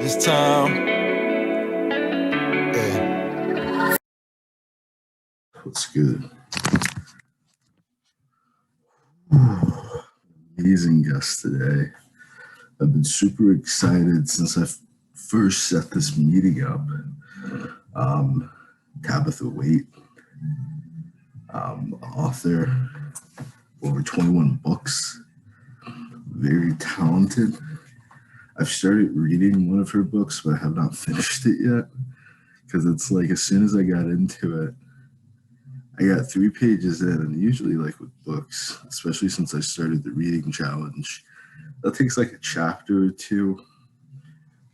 this town. Yeah. What's good? Amazing guest today. I've been super excited since I first set this meeting up. Tabetha Waite, author, over 21 books, very talented. I've started reading one of her books, but I have not finished it yet because it's like as soon as I got into it, I got 3 pages in, and usually, like with books, especially since I started the reading challenge, that takes like a chapter or two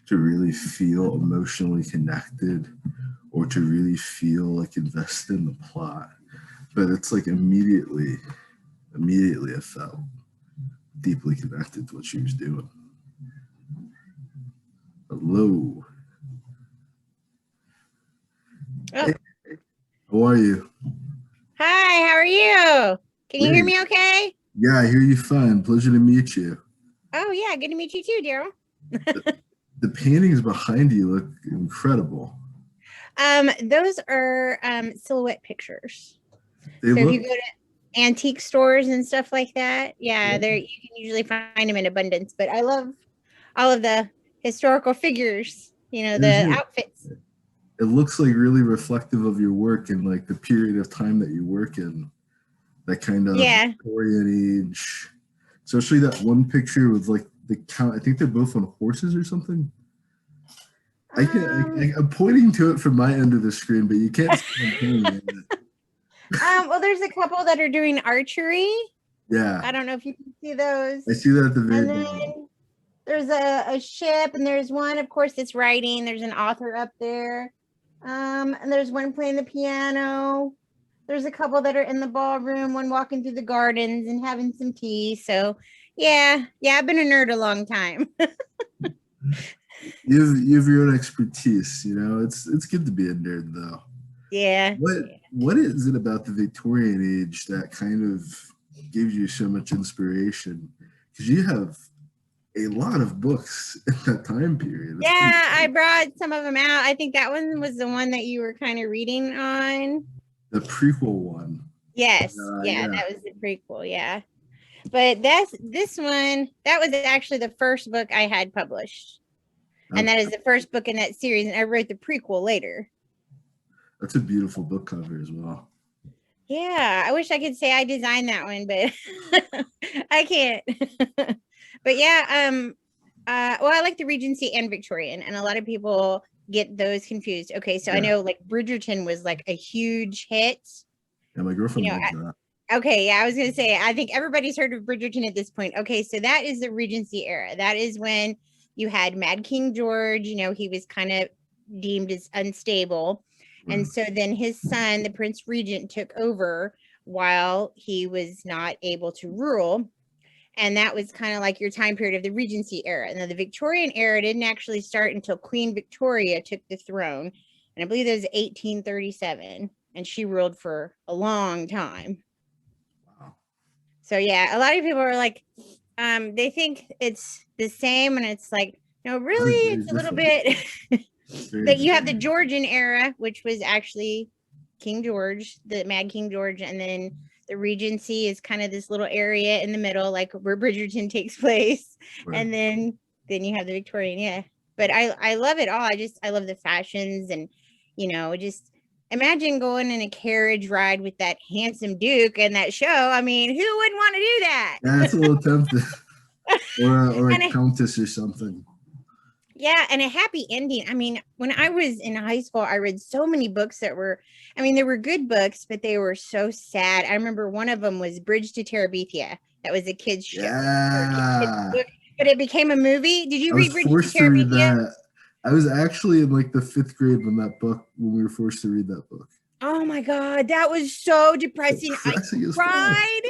to really feel emotionally connected or to really feel like invested in the plot. But it's like immediately I felt deeply connected to what she was doing. Hello. Oh. Hey, how are you? Hi, how are you? Can you hear me okay? Yeah, I hear you fine. Pleasure to meet you. Oh, yeah, good to meet you too, Daryl. The paintings behind you look incredible. Those are silhouette pictures. They so look... if you go to antique stores and stuff like that, yeah, there you can usually find them in abundance. But I love all of the historical figures, the outfits. It looks like really reflective of your work and like the period of time that you work in, that kind of Victorian age. Especially that one picture with like the count. I think they're both on horses or something. I'm pointing to it from my end of the screen, but you can't see it. Well, there's a couple that are doing archery. Yeah. I don't know if you can see those. I see that at the very bottom. There's a ship, and there's one, of course, that's writing. There's an author up there. And there's one playing the piano. There's a couple that are in the ballroom, one walking through the gardens and having some tea. So yeah, I've been a nerd a long time. You have your own expertise, it's good to be a nerd though. Yeah. What is it about the Victorian age that kind of gives you so much inspiration? Because you have a lot of books in that time period. Yeah, I brought some of them out. I think that one was the one that you were kind of reading on. The prequel one. Yes. Yeah, that was the prequel. Yeah. But this one, that was actually the first book I had published. Okay. And that is the first book in that series. And I wrote the prequel later. That's a beautiful book cover as well. Yeah, I wish I could say I designed that one, but I can't. But yeah, well, I like the Regency and Victorian, and a lot of people get those confused. Okay, so I know like Bridgerton was like a huge hit. Yeah, my girlfriend loves that. Okay, yeah, I was gonna say, I think everybody's heard of Bridgerton at this point. Okay, so that is the Regency era. That is when you had Mad King George. He was kind of deemed as unstable. Right. And so then his son, the Prince Regent, took over while he was not able to rule. And that was kind of like your time period of the Regency era. And then the Victorian era didn't actually start until Queen Victoria took the throne. And I believe it was 1837. And she ruled for a long time. Wow. So yeah, a lot of people are like, they think it's the same. And it's like, no, really, it's a little bit. That you have the Georgian era, which was actually King George, the Mad King George. And then the Regency is kind of this little area in the middle, like where Bridgerton takes place. Right. And then you have the Victorian. Yeah. But I love it all. I love the fashions and, just imagine going in a carriage ride with that handsome Duke and that show. I mean, who wouldn't want to do that? Yeah, that's a little tempting. or a countess or something. Yeah, and a happy ending. I mean, when I was in high school, I read so many books that were, they were good books, but they were so sad. I remember one of them was Bridge to Terabithia. That was a kid's show. Yeah. Book, but it became a movie. Did you read Bridge to Terabithia? I was actually in like the 5th grade when we were forced to read that book. Oh my God, that was so depressing. I cried.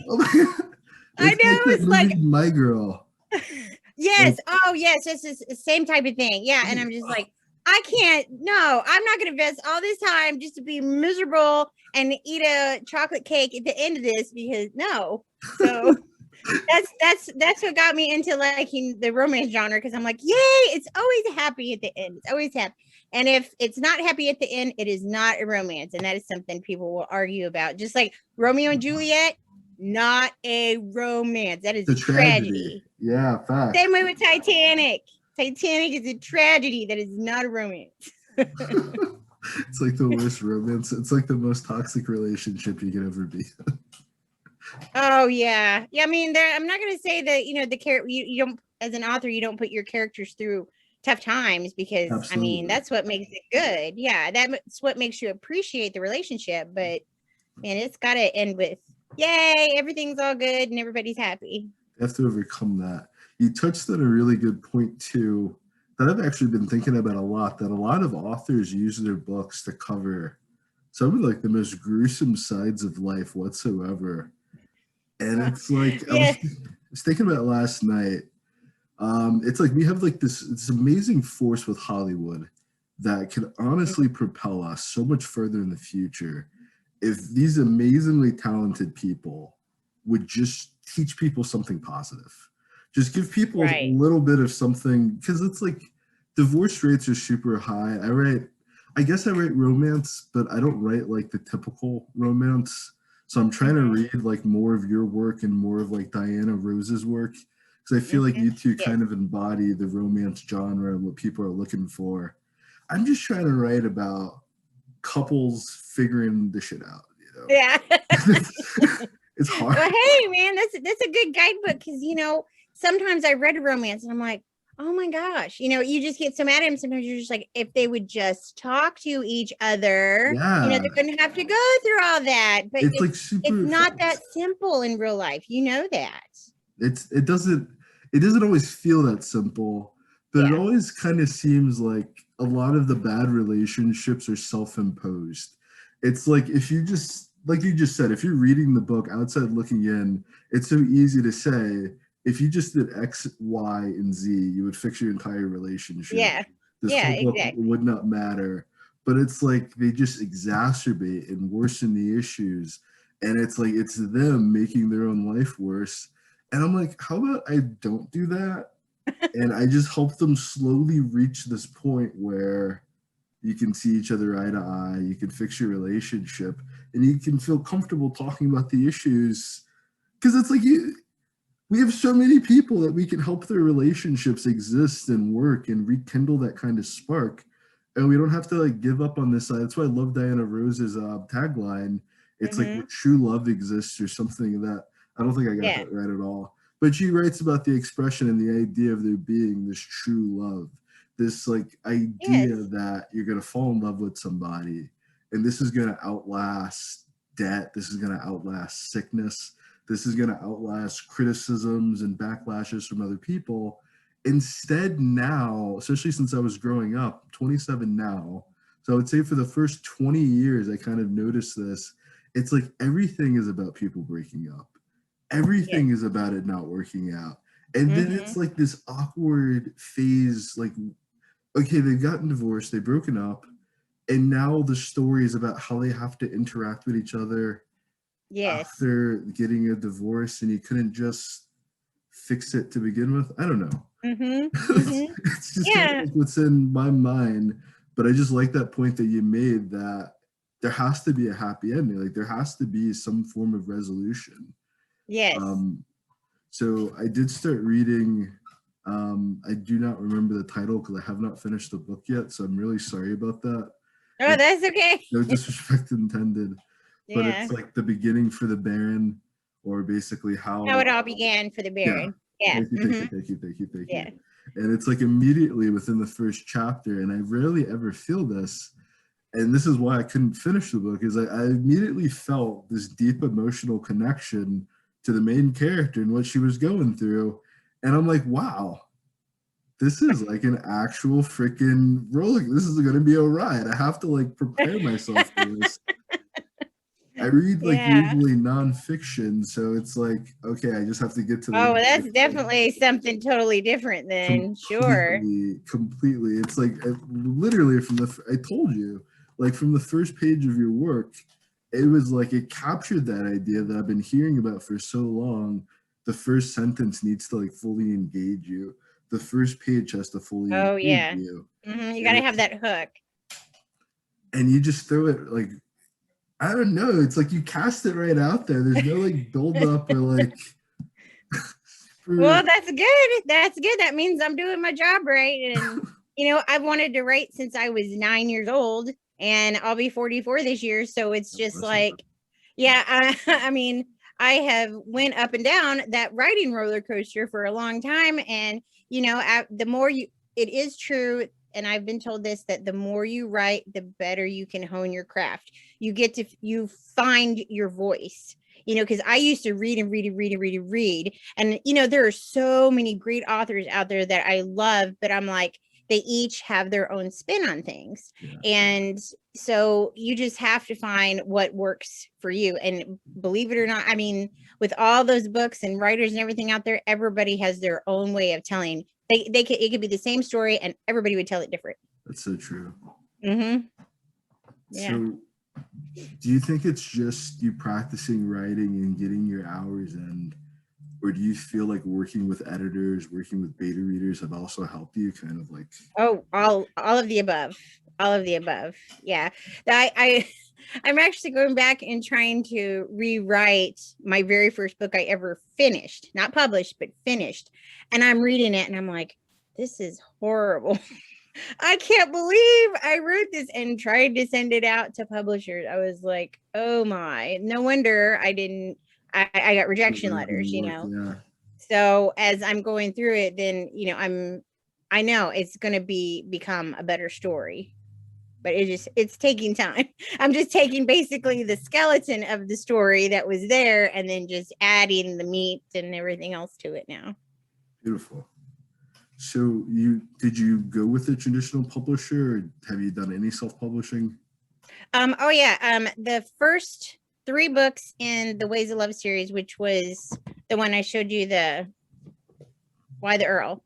Oh my God. I know, it's like My Girl. Yes. Oh, yes. This is the same type of thing. Yeah. And I'm just like, I'm not going to invest all this time just to be miserable and eat a chocolate cake at the end of this because no. So That's what got me into liking the romance genre, because I'm like, yay, it's always happy at the end. It's always happy. And if it's not happy at the end, it is not a romance. And that is something people will argue about. Just like Romeo and Juliet, not a romance. That is The a tragedy. Yeah, fact. Same way with Titanic. Titanic is a tragedy. That is not a romance. It's like the worst romance. It's like the most toxic relationship you could ever be. Oh yeah. I mean, I'm not going to say that, the character, you don't, as an author, you don't put your characters through tough times, because Absolutely. I mean, that's what makes it good. Yeah, that's what makes you appreciate the relationship. But man, it's got to end with, yay, everything's all good and everybody's happy. You have to overcome that. You touched on a really good point too, that I've actually been thinking about a lot, that a lot of authors use their books to cover some of like the most gruesome sides of life whatsoever. And it's like, Yeah. I was thinking about it last night. It's like we have like this amazing force with Hollywood that can honestly propel us so much further in the future if these amazingly talented people would just teach people something positive. Just give people a little bit of something, because it's like divorce rates are super high. I guess I write romance, but I don't write like the typical romance. So I'm trying to read like more of your work and more of like Diana Rose's work, because I feel like you two kind of embody the romance genre and what people are looking for. I'm just trying to write about couples figuring the shit out, Yeah. It's hard. Well, hey man, that's a good guidebook, because sometimes I read a romance and I'm like, oh my gosh, you just get so mad at him. Sometimes you're just like, if they would just talk to each other, they wouldn't have to go through all that. But it's like super, it's not that simple in real life. You know that. It doesn't always feel that simple, but it always kind of seems like a lot of the bad relationships are self-imposed. It's like, if you just, like you just said, if you're reading the book outside looking in, it's so easy to say, if you just did X, Y, and Z, you would fix your entire relationship. Yeah. This whole book would not matter. But it's like they just exacerbate and worsen the issues. And it's like, it's them making their own life worse. And I'm like, how about I don't do that? And I just help them slowly reach this point where you can see each other eye to eye, you can fix your relationship, and you can feel comfortable talking about the issues. Because it's like, we have so many people that we can help their relationships exist and work and rekindle that kind of spark. And we don't have to like give up on this side. That's why I love Diana Rose's tagline. It's like, where true love exists, or something that, I don't think I got that right at all. But she writes about the expression and the idea of there being this true love, this like idea that you're going to fall in love with somebody, and this is going to outlast debt. This is going to outlast sickness. This is going to outlast criticisms and backlashes from other people. Instead, now, especially since I was growing up, 27 now, so I would say for the first 20 years, I kind of noticed this. It's like everything is about people breaking up. Everything is about it not working out. And then it's like this awkward phase, like, okay, they've gotten divorced, they've broken up, and now the story is about how they have to interact with each other after getting a divorce, and you couldn't just fix it to begin with. I don't know. It's just kind of like what's in my mind. But I just like that point that you made, that there has to be a happy ending. Like, there has to be some form of resolution. So I did start reading. I do not remember the title because I have not finished the book yet. So I'm really sorry about that. Oh, that's okay. No disrespect intended. But it's like The Beginning for the Baron, or basically how it all began for the Baron. Thank you. And it's like immediately within the first chapter, and I rarely ever feel this, and this is why I couldn't finish the book, is I immediately felt this deep emotional connection to the main character and what she was going through. And I'm like, wow, this is like an actual freaking roller. This is going to be a ride. I have to like prepare myself for this. I read like usually nonfiction, so it's like, okay, I just have to get to the. Oh, well, that's definitely something totally different then. Completely. It's like literally I told you, like from the first page of your work, it was like it captured that idea that I've been hearing about for so long, the first sentence needs to like fully engage you. The first page has to fully Oh engage yeah. you. You got to have that hook. And you just throw it like, I don't know. It's like you cast it right out there. There's no like build up or like. Well, that's good. That's good. That means I'm doing my job right. And, you know, I've wanted to write since I was 9 years old, and I'll be 44 this year. So it's just like, yeah, I mean, I have went up and down that writing roller coaster for a long time. And, you know, the more you, it is true. And I've been told this, that the more you write, the better you can hone your craft. You get to, you find your voice, you know, because I used to read and read and read and read and read. And, you know, there are so many great authors out there that I love, but I'm like, they each have their own spin on things. Yeah. And so you just have to find what works for you. And believe it or not, I mean, with all those books and writers and everything out there, everybody has their own way of telling. It could be the same story and everybody would tell it different. That's so true. Mm-hmm. Yeah. So do you think it's just you practicing writing and getting your hours in, or do you feel like working with editors, working with beta readers have also helped you kind of like? Oh, all of the above. All of the above. Yeah. I'm actually going back and trying to rewrite my very first book I ever finished, not published, but finished. And I'm reading it and I'm like, this is horrible. I can't believe I wrote this, and tried to send it out to publishers. I was like, oh my, no wonder I I got rejection letters, you know? Yeah. So as I'm going through it, then, you know, I know it's going to become a better story, but it's taking time. I'm just taking basically the skeleton of the story that was there and then just adding the meat and everything else to it now. Beautiful. So did you go with a traditional publisher, or have you done any self-publishing? Oh yeah. The first 3 books in the Ways of Love series, which was the one I showed you, the Why the Earl.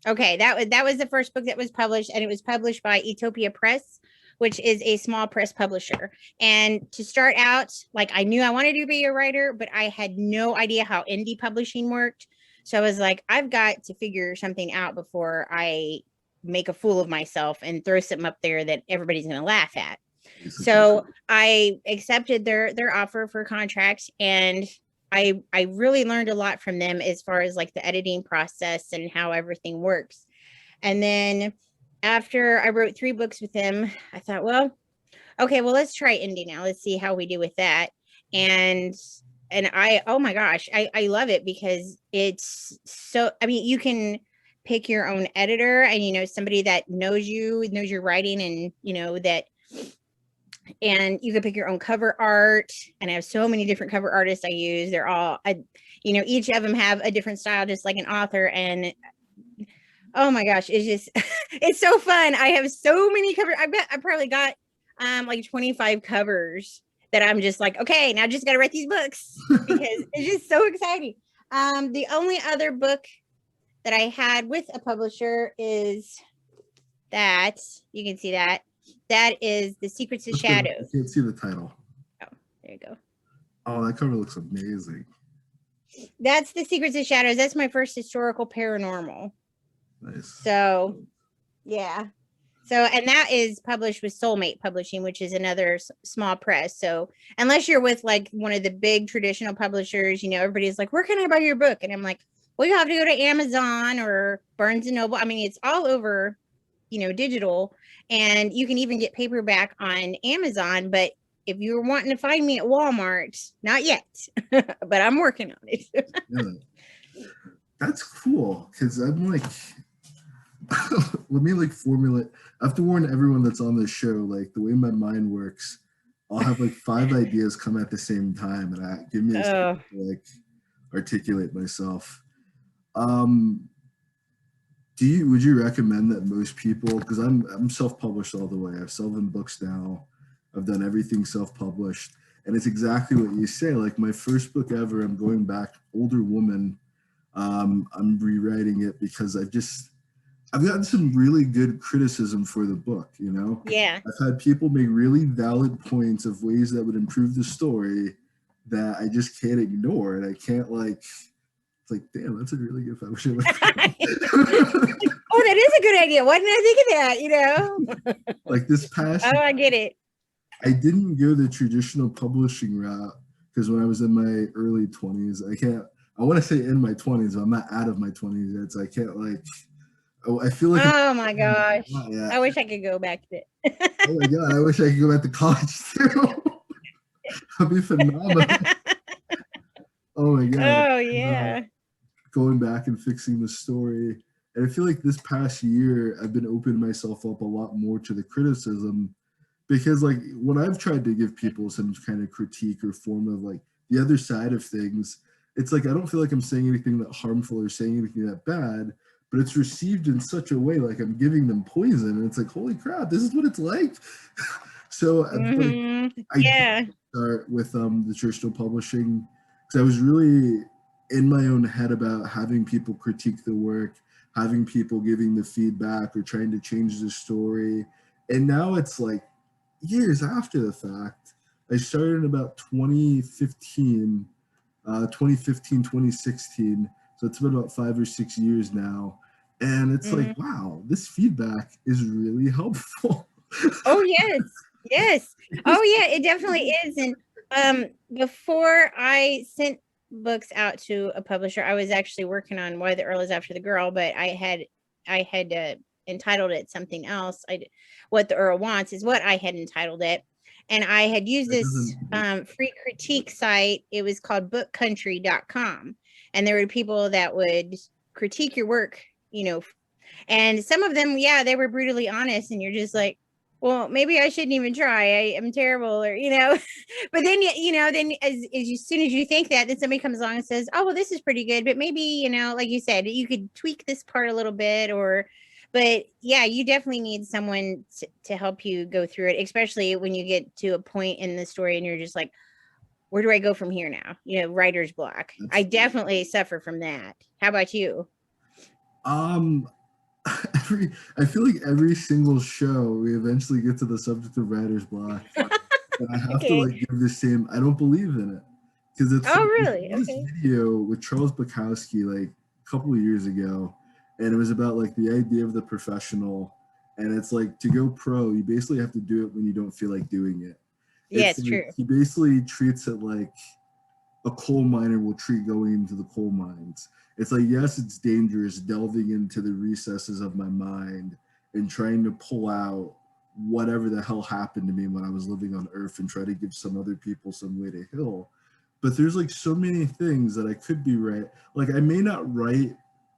Okay, that was the first book that was published, and it was published by Utopia Press, which is a small press publisher. And to start out, like, I knew I wanted to be a writer, but I had no idea how indie publishing worked. So I was like, I've got to figure something out before I make a fool of myself and throw something up there that everybody's going to laugh at. So I accepted their offer for contract, and I really learned a lot from them as far as like the editing process and how everything works. And then after I wrote 3 books with them, I thought, well, okay, well, let's try indie now. Let's see how we do with that. And oh my gosh, I love it because it's so, I mean, you can pick your own editor, and, you know, somebody that knows your writing, and, you know, and you can pick your own cover art. And I have so many different cover artists I use. They're all, you know, each of them have a different style, just like an author. And oh my gosh, it's just, it's so fun. I have so many covers. I bet I probably got like 25 covers that I'm just like, okay, now I just got to write these books because it's just so exciting. The only other book that I had with a publisher is that, you can see that is The Secrets of Shadows. I can't see the title. Oh, there you go. Oh, that cover looks amazing. That's The Secrets of Shadows. That's my first historical paranormal. Nice. So, yeah. So, and that is published with Soulmate Publishing, which is another small press. So unless you're with like one of the big traditional publishers, you know, everybody's like, where can I buy your book? And I'm like, well, you have to go to Amazon or Barnes and Noble. I mean, it's all over, you know, digital, and you can even get paperback on Amazon. But if you were wanting to find me at Walmart, not yet, but I'm working on it. Yeah. That's cool, because I'm like, let me like formulate. I have to warn everyone that's on this show, like the way my mind works, I'll have like 5 ideas come at the same time, and give me a second to like articulate myself. Would you recommend that most people, because I'm self-published all the way. I have 7 books now. I've done everything self-published, and it's exactly what you say. Like my first book ever, I'm going back, older woman. I'm rewriting it because I've gotten some really good criticism for the book, you know? Yeah. I've had people make really valid points of ways that would improve the story that I just can't ignore, and I can't like It's like, damn, that's a really good publisher. Oh, that is a good idea. Why didn't I think of that? You know, Like this past oh, I get it. I didn't go the traditional publishing route because when I was in my early 20s, I want to say in my 20s, but I'm not out of my 20s yet. So I can't like, I feel like, Oh my gosh. yeah. I wish I could go back to it. Oh my God, I wish I could go back to college too. That'd be phenomenal. Oh my God. Oh yeah. Going back and fixing the story. And I feel like this past year, I've been opening myself up a lot more to the criticism because like when I've tried to give people some kind of critique or form of like the other side of things, it's like I don't feel like I'm saying anything that harmful or saying anything that bad, but it's received in such a way like I'm giving them poison, and it's like, holy crap, this is what it's like. So like, yeah, start with the traditional publishing because I was really in my own head about having people critique the work, having people giving the feedback or trying to change the story, and now it's like years after the fact. I started in about 2015, 2016. So it's been about 5 or 6 years now. And it's like, wow, this feedback is really helpful. Oh, yes. Yes. Oh, yeah, it definitely is. And before I sent books out to a publisher, I was actually working on Why the Earl is After the Girl, but I had entitled it something else. What the Earl Wants is what I had entitled it. And I had used this free critique site. It was called bookcountry.com. And there were people that would critique your work, you know, and some of them, yeah, they were brutally honest. And you're just like, well, maybe I shouldn't even try. I am terrible, or, you know, but then, you know, then as soon as you think that, then somebody comes along and says, oh, well, this is pretty good, but maybe, you know, like you said, you could tweak this part a little bit, but yeah, you definitely need someone to help you go through it, especially when you get to a point in the story and you're just like, where do I go from here now? You know, writer's block. I definitely suffer from that. How about you? I feel like every single show we eventually get to the subject of writer's block, and I have to like give the same. I don't believe in it because it's really this video with Charles Bukowski like a couple of years ago, and it was about like the idea of the professional, and it's like to go pro, you basically have to do it when you don't feel like doing it. Yeah, it's true. He basically treats it like a coal miner will treat going into the coal mines. It's like, yes, it's dangerous delving into the recesses of my mind and trying to pull out whatever the hell happened to me when I was living on Earth and try to give some other people some way to heal. But there's like so many things that I could be right. Like I may not write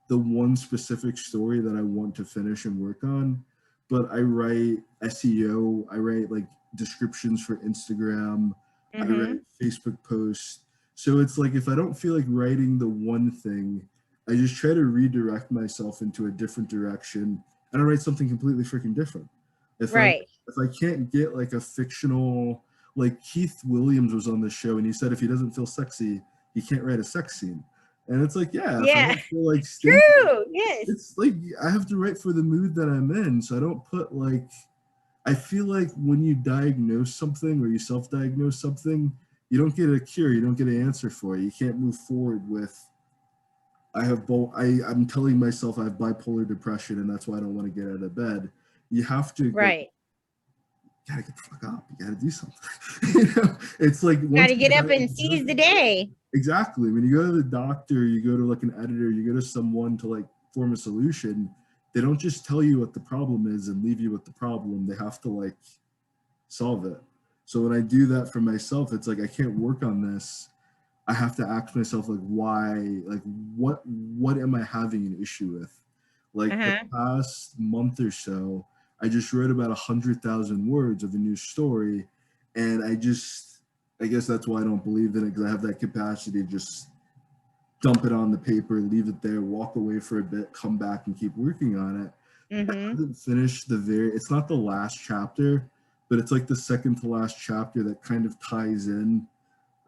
the one specific story that I want to finish and work on, but I write SEO, I write like descriptions for Instagram, I write Facebook posts. So it's like if I don't feel like writing the one thing, I just try to redirect myself into a different direction and I write something completely freaking different. If I can't get like a fictional, like Keith Williams was on the show and he said if he doesn't feel sexy, he can't write a sex scene. And it's like, yeah, if I don't feel like true, yes. It's like I have to write for the mood that I'm in. So I don't put like, I feel like when you diagnose something or you self-diagnose something, you don't get a cure, you don't get an answer for it. You can't move forward with, I'm telling myself I have bipolar depression and that's why I don't want to get out of bed. You have to you gotta get the fuck up. You gotta do something. You know, it's like you gotta get up and seize the day. Exactly. When you go to the doctor, you go to like an editor, you go to someone to like form a solution. They don't just tell you what the problem is and leave you with the problem. They have to like solve it. So when I do that for myself, it's like I can't work on this. I have to ask myself like why, like what am I having an issue with? Like the past month or so, I just wrote about 100,000 words of a new story, and I guess that's why I don't believe in it, because I have that capacity to just dump it on the paper, leave it there, walk away for a bit, come back and keep working on it. I haven't finished it's not the last chapter, but it's like the second to last chapter that kind of ties in.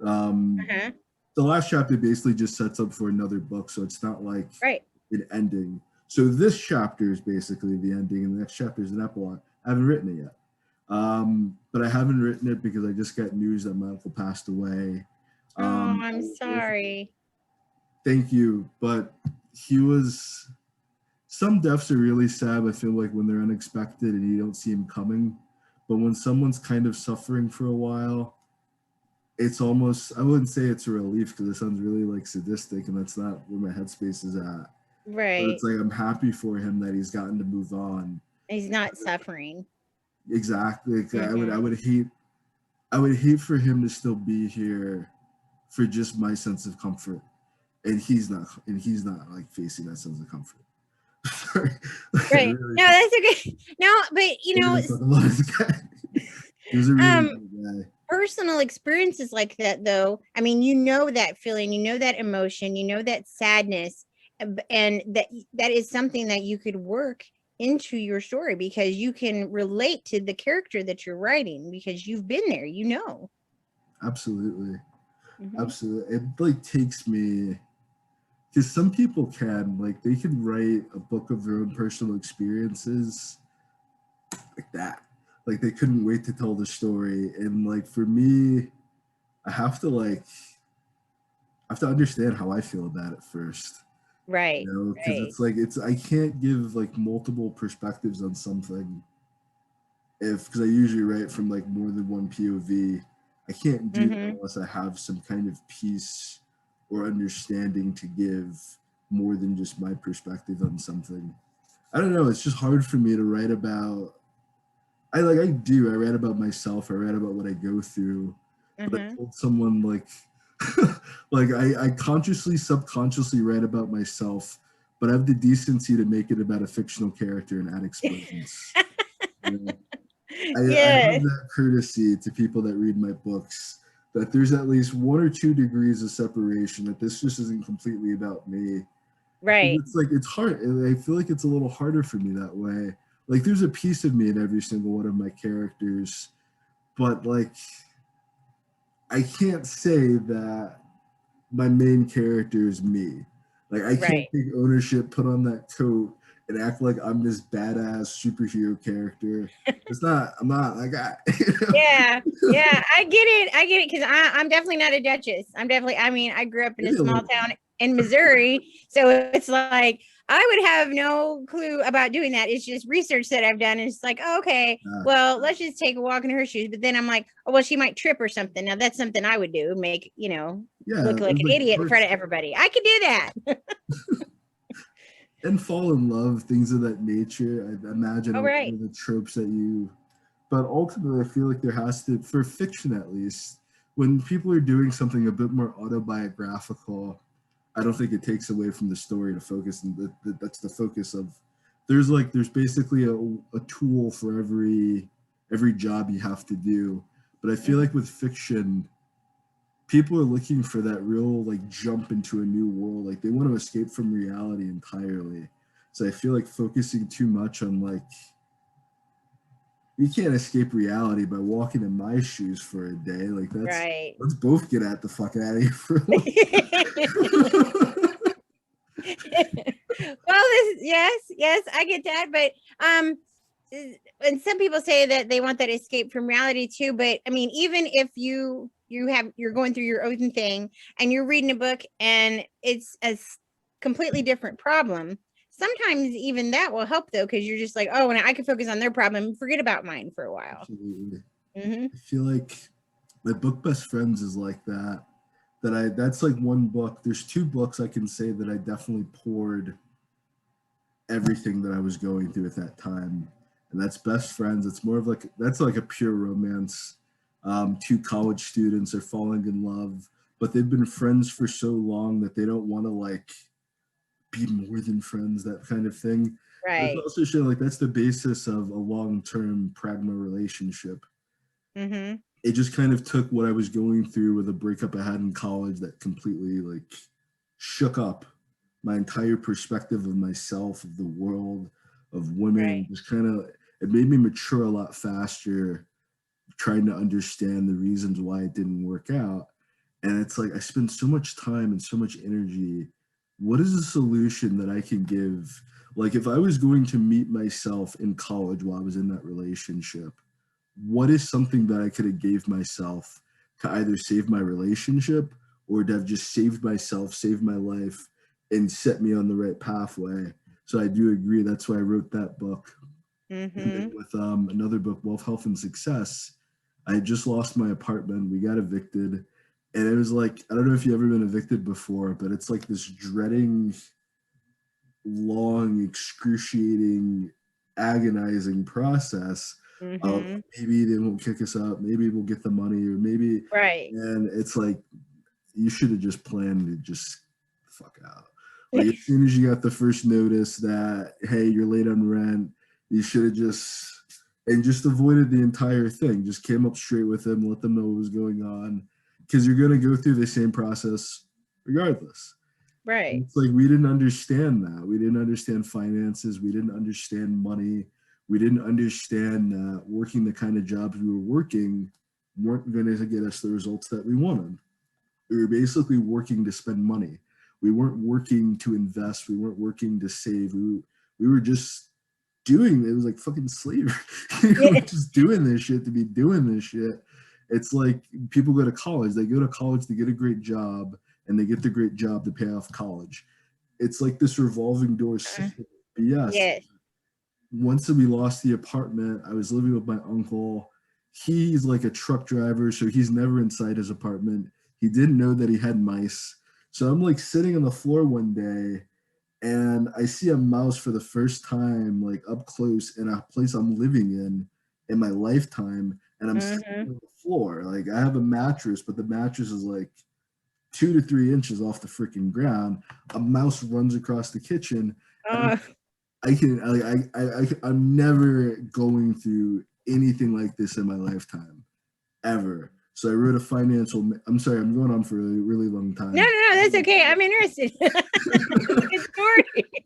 The last chapter basically just sets up for another book, so it's not like an ending. So this chapter is basically the ending, and the next chapter is an epilogue. I haven't written it yet. But I haven't written it because I just got news that my uncle passed away. I'm sorry. Thank you. But he was, some deaths are really sad, I feel like, when they're unexpected and you don't see them coming. But when someone's kind of suffering for a while, it's almost, I wouldn't say it's a relief because it sounds really like sadistic and that's not where my headspace is at. But Right. it's like I'm happy for him that he's gotten to move on. He's not suffering. Exactly. Mm-hmm. I would hate for him to still be here for just my sense of comfort. And he's not like facing that sense of comfort. Sorry. Right. Really, No, that's okay. No, but you know, he was a really good guy. personal experiences like that, though, I mean, you know that feeling, you know that emotion, you know that sadness, and that is something that you could work into your story because you can relate to the character that you're writing because you've been there, you know. Absolutely. Mm-hmm. Absolutely. It like takes me, because some people can, like, they can write a book of their own personal experiences like that. Like they couldn't wait to tell the story. And like for me, I have to like I have to understand how I feel about it first. Right. You know, because Right. it's like it's I can't give like multiple perspectives on something if because I usually write from like more than one POV. I can't do that Mm-hmm. unless I have some kind of piece or understanding to give more than just my perspective on something. I don't know. It's just hard for me to write about. I write about myself. I write about what I go through. But I Mm-hmm. told someone like, like I consciously, subconsciously write about myself, but I have the decency to make it about a fictional character and add explosions. You know? I have Yes. that courtesy to people that read my books that there's at least 1 or 2 degrees of separation, that this just isn't completely about me. Right. It's like it's hard. I feel like it's a little harder for me that way. Like there's a piece of me in every single one of my characters, but like I can't say that my main character is me. Like I can't Right. take ownership, put on that coat, and act like I'm this badass superhero character. It's not. I'm not that guy. Yeah. Yeah. I get it. Cause I'm definitely not a duchess. I mean, I grew up in a Maybe a small little town in Missouri. So it's like, I would have no clue about doing that. It's just research that I've done. And it's like, oh, okay, well, let's just take a walk in her shoes. But then I'm like, oh, well, she might trip or something. Now that's something I would do, make, yeah. look like There's an like idiot in front parts of everybody. I could do that. and fall in love, things of that nature. I imagine a All lot right. of the tropes that you. But ultimately, I feel like there has to, for fiction at least, when people are doing something a bit more autobiographical, I don't think it takes away from the story to focus, and that's the focus of. There's basically a tool for every job you have to do, but I feel Mhm. like with fiction, people are looking for that real like jump into a new world, like they want to escape from reality entirely. So I feel like focusing too much on like you can't escape reality by walking in my shoes for a day. Like that's Right. let's both get out the fuck out of here for a Well, little. yes, I get that, but and some people say that they want that escape from reality too. But I mean, even if you're going through your own thing and you're reading a book and it's a completely different problem, sometimes even that will help though, because you're just like, oh, and I can focus on their problem, forget about mine for a while. Absolutely. Mm-hmm. I feel like my book Best Friends is like that. That's like one book. There's 2 books I can say that I definitely poured everything that I was going through at that time. And that's Best Friends. It's more of like that's like a pure romance. 2 college students are falling in love, but they've been friends for so long that they don't want to like be more than friends, that kind of thing. But it's Right. also showing like that's the basis of a long-term pragma relationship. Mm-hmm. It just kind of took what I was going through with a breakup I had in college that completely like shook up my entire perspective of myself, of the world, of women. Right. Just kind of it made me mature a lot faster, trying to understand the reasons why it didn't work out. And it's like I spend so much time and so much energy. What is a solution that I can give? Like if I was going to meet myself in college while I was in that relationship, what is something that I could have gave myself to either save my relationship or to have just saved myself, saved my life, and set me on the right pathway. So I do agree. That's why I wrote that book. And then with another book, Wealth, Health, and Success, I had just lost my apartment. We got evicted. And it was like, I don't know if you've ever been evicted before, but it's like this dreading, long, excruciating, agonizing process of maybe they won't kick us out, maybe we'll get the money, or maybe, Right. and it's like, you should have just planned to just fuck out. Like as soon as you got the first notice that, hey, you're late on rent, you should have just avoided the entire thing. Just came up straight with them, let them know what was going on, because you're going to go through the same process regardless. Right. And it's like we didn't understand that. We didn't understand finances. We didn't understand money. We didn't understand that working the kind of jobs we were working weren't going to get us the results that we wanted. We were basically working to spend money. We weren't working to invest. We weren't working to save. We were just doing it. Was like fucking slavery. We were just doing this shit to be doing this shit. It's like people go to college. They go to college to get a great job, and they get the great job to pay off college. It's like this revolving door system. Yes. Once we lost the apartment, I was living with my uncle. He's like a truck driver, so he's never inside his apartment. He didn't know that he had mice. So I'm like sitting on the floor one day and I see a mouse for the first time, like up close in a place I'm living in my lifetime. And I'm sitting on the floor. Like I have a mattress, but the mattress is like 2 to 3 inches off the freaking ground. A mouse runs across the kitchen. And I'm never going through anything like this in my lifetime, ever. So I wrote a financial. I'm sorry, I'm going on for a really long time. No, that's okay. I'm interested. Good story.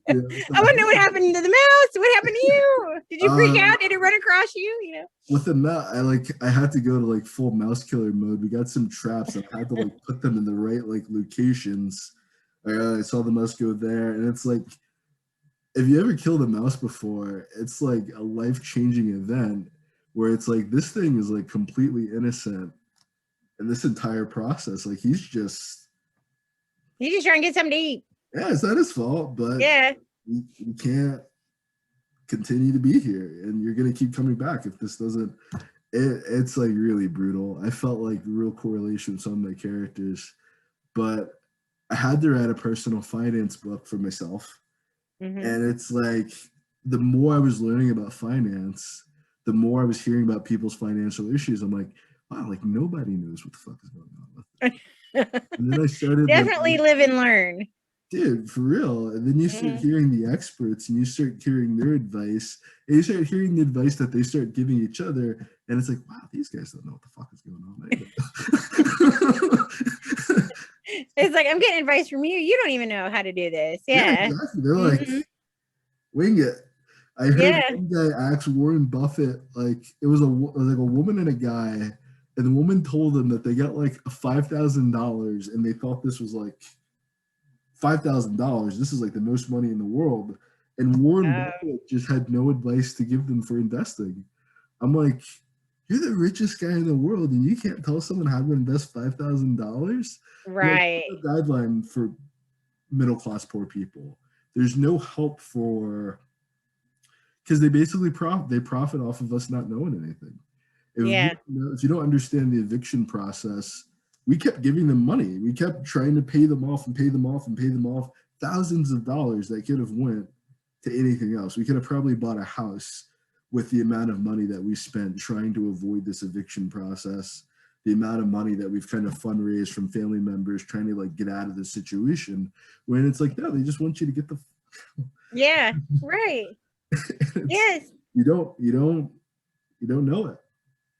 Yeah, I want to know what happened to the mouse. What happened to you? Did you freak out? Did it run across you? You know. With the mouse, I had to go to like full mouse killer mode. We got some traps. I had to like put them in the right like locations. I saw the mouse go there, and it's like, if you ever killed a mouse before, it's like a life-changing event where it's like this thing is like completely innocent. And this entire process, like he's just trying to get something to eat. Yeah, it's not his fault, but yeah, you can't continue to be here, and you're gonna keep coming back if this doesn't. It's like really brutal. I felt like real correlation with some of my characters, but I had to write a personal finance book for myself, and it's like the more I was learning about finance, the more I was hearing about people's financial issues. I'm like, wow, like nobody knows what the fuck is going on with it. And then I started definitely like, live and learn. Dude, for real. And then you start hearing the experts and you start hearing their advice. And you start hearing the advice that they start giving each other. And it's like, wow, these guys don't know what the fuck is going on. It's like, I'm getting advice from you. You don't even know how to do this. Yeah. Exactly. They're like, wing it. I heard one guy ask Warren Buffett, like it was like a woman and a guy, and the woman told them that they got like $5,000, and they thought this was like $5,000. This is like the most money in the world, and Warren Buffett just had no advice to give them for investing. I'm like, you're the richest guy in the world, and you can't tell someone how to invest $5,000. Right. Like, no guideline for middle class poor people. There's no help for. Because they basically profit off of us not knowing anything. If you don't understand the eviction process, we kept giving them money. We kept trying to pay them off and pay them off and pay them off. Thousands of dollars that could have went to anything else. We could have probably bought a house with the amount of money that we spent trying to avoid this eviction process. The amount of money that we've kind of fundraised from family members trying to like get out of this situation. When it's like, no, they just want you to get the. Yeah. Right. Yes. You don't know it,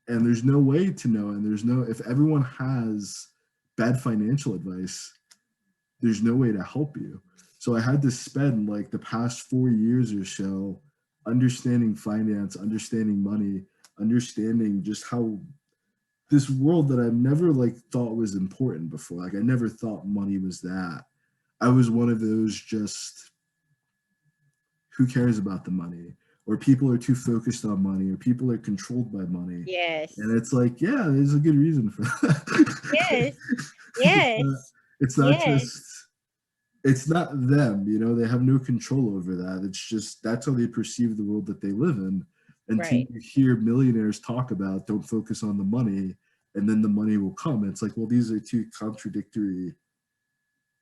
and there's no way to know. And there's no, if everyone has bad financial advice, there's no way to help you. So I had to spend like the past 4 years or so understanding finance, understanding money, understanding just how this world that I've never like thought was important before. Like I never thought money was that. I was one of those just, who cares about the money? or people are too focused on money, or people are controlled by money. Yes. And it's like, yeah, there's a good reason for that. Yes. Yes. It's not Yes. just, it's not them, you know, they have no control over that. It's just, that's how they perceive the world that they live in. Until Right. you hear millionaires talk about don't focus on the money and then the money will come. It's like, well, these are two contradictory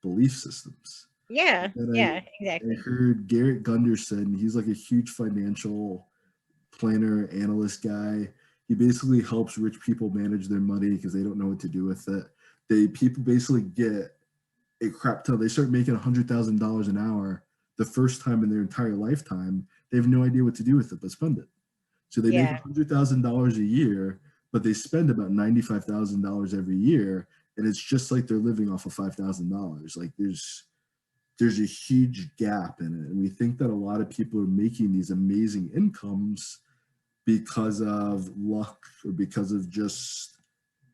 belief systems. Yeah. And Yeah. I Exactly. heard Garrett Gunderson, he's like a huge financial planner, analyst guy. He basically helps rich people manage their money because they don't know what to do with it. People basically get a crap ton. They start making $100,000 an hour the first time in their entire lifetime. They have no idea what to do with it but spend it. So they make Yeah. $100,000 a year, but they spend about $95,000 every year, and it's just like they're living off of $5,000. Like there's a huge gap in it, and we think that a lot of people are making these amazing incomes because of luck or because of just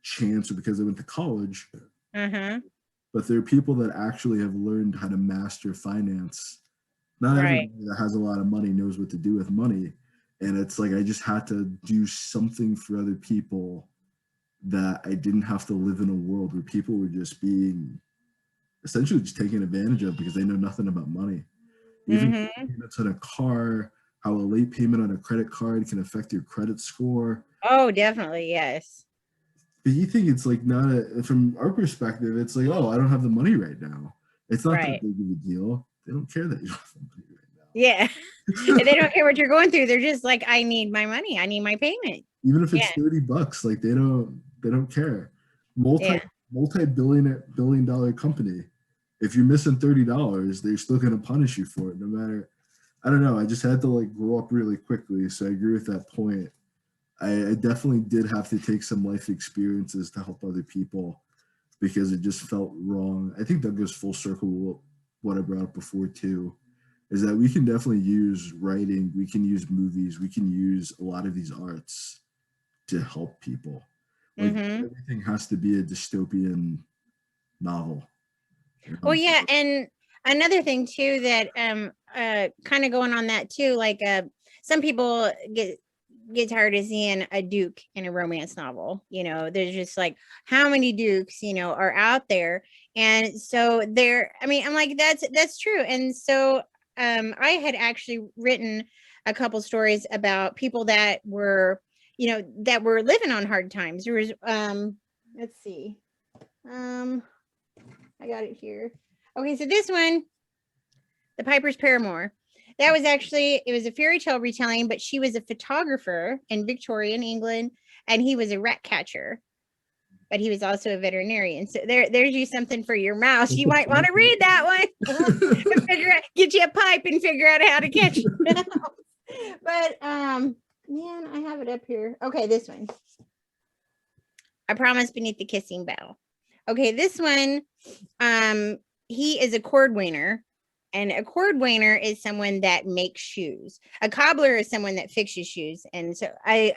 chance or because they went to college. Mm-hmm. But there are people that actually have learned how to master finance. Not Right. everybody that has a lot of money knows what to do with money. And it's like I just had to do something for other people that I didn't have to live in a world where people were just being essentially just taken advantage of because they know nothing about money. Even Mm-hmm. payments on a car, how a late payment on a credit card can affect your credit score. Oh, definitely. Yes. But you think it's like not from our perspective, it's like, oh, I don't have the money right now. It's not Right. that big of a deal. They don't care that you don't have the money right now. Yeah. And they don't care what you're going through. They're just like, I need my money. I need my payment. Even if it's Yeah. $30, like they don't care. Yeah. Billion dollar company. If you're missing $30, they're still gonna punish you for it, no matter. I don't know. I just had to like grow up really quickly. So I agree with that point. I definitely did have to take some life experiences to help other people because it just felt wrong. I think that goes full circle with what I brought up before too, is that we can definitely use writing, we can use movies, we can use a lot of these arts to help people. Like Mm-hmm. everything has to be a dystopian novel. Well, yeah, and another thing too that kind of going on that too, like some people get tired of seeing a duke in a romance novel. You know, there's just like how many dukes, you know, are out there. And so there, I mean, I'm like, that's true. And so I had actually written a couple stories about people that were, you know, that were living on hard times. There was let's see. I got it here. Okay, so this one, The Piper's Paramour. That was actually, it was a fairy tale retelling, but she was a photographer in Victorian England, and he was a rat catcher, but he was also a veterinarian. So there's you something for your mouse. You might want to read that one. Get you a pipe and figure out how to catch it. But man, I have it up here. Okay, this one. I Promise Beneath the Kissing Bough. Okay, this one, he is a cordwainer, and a cordwainer is someone that makes shoes. A cobbler is someone that fixes shoes. And so I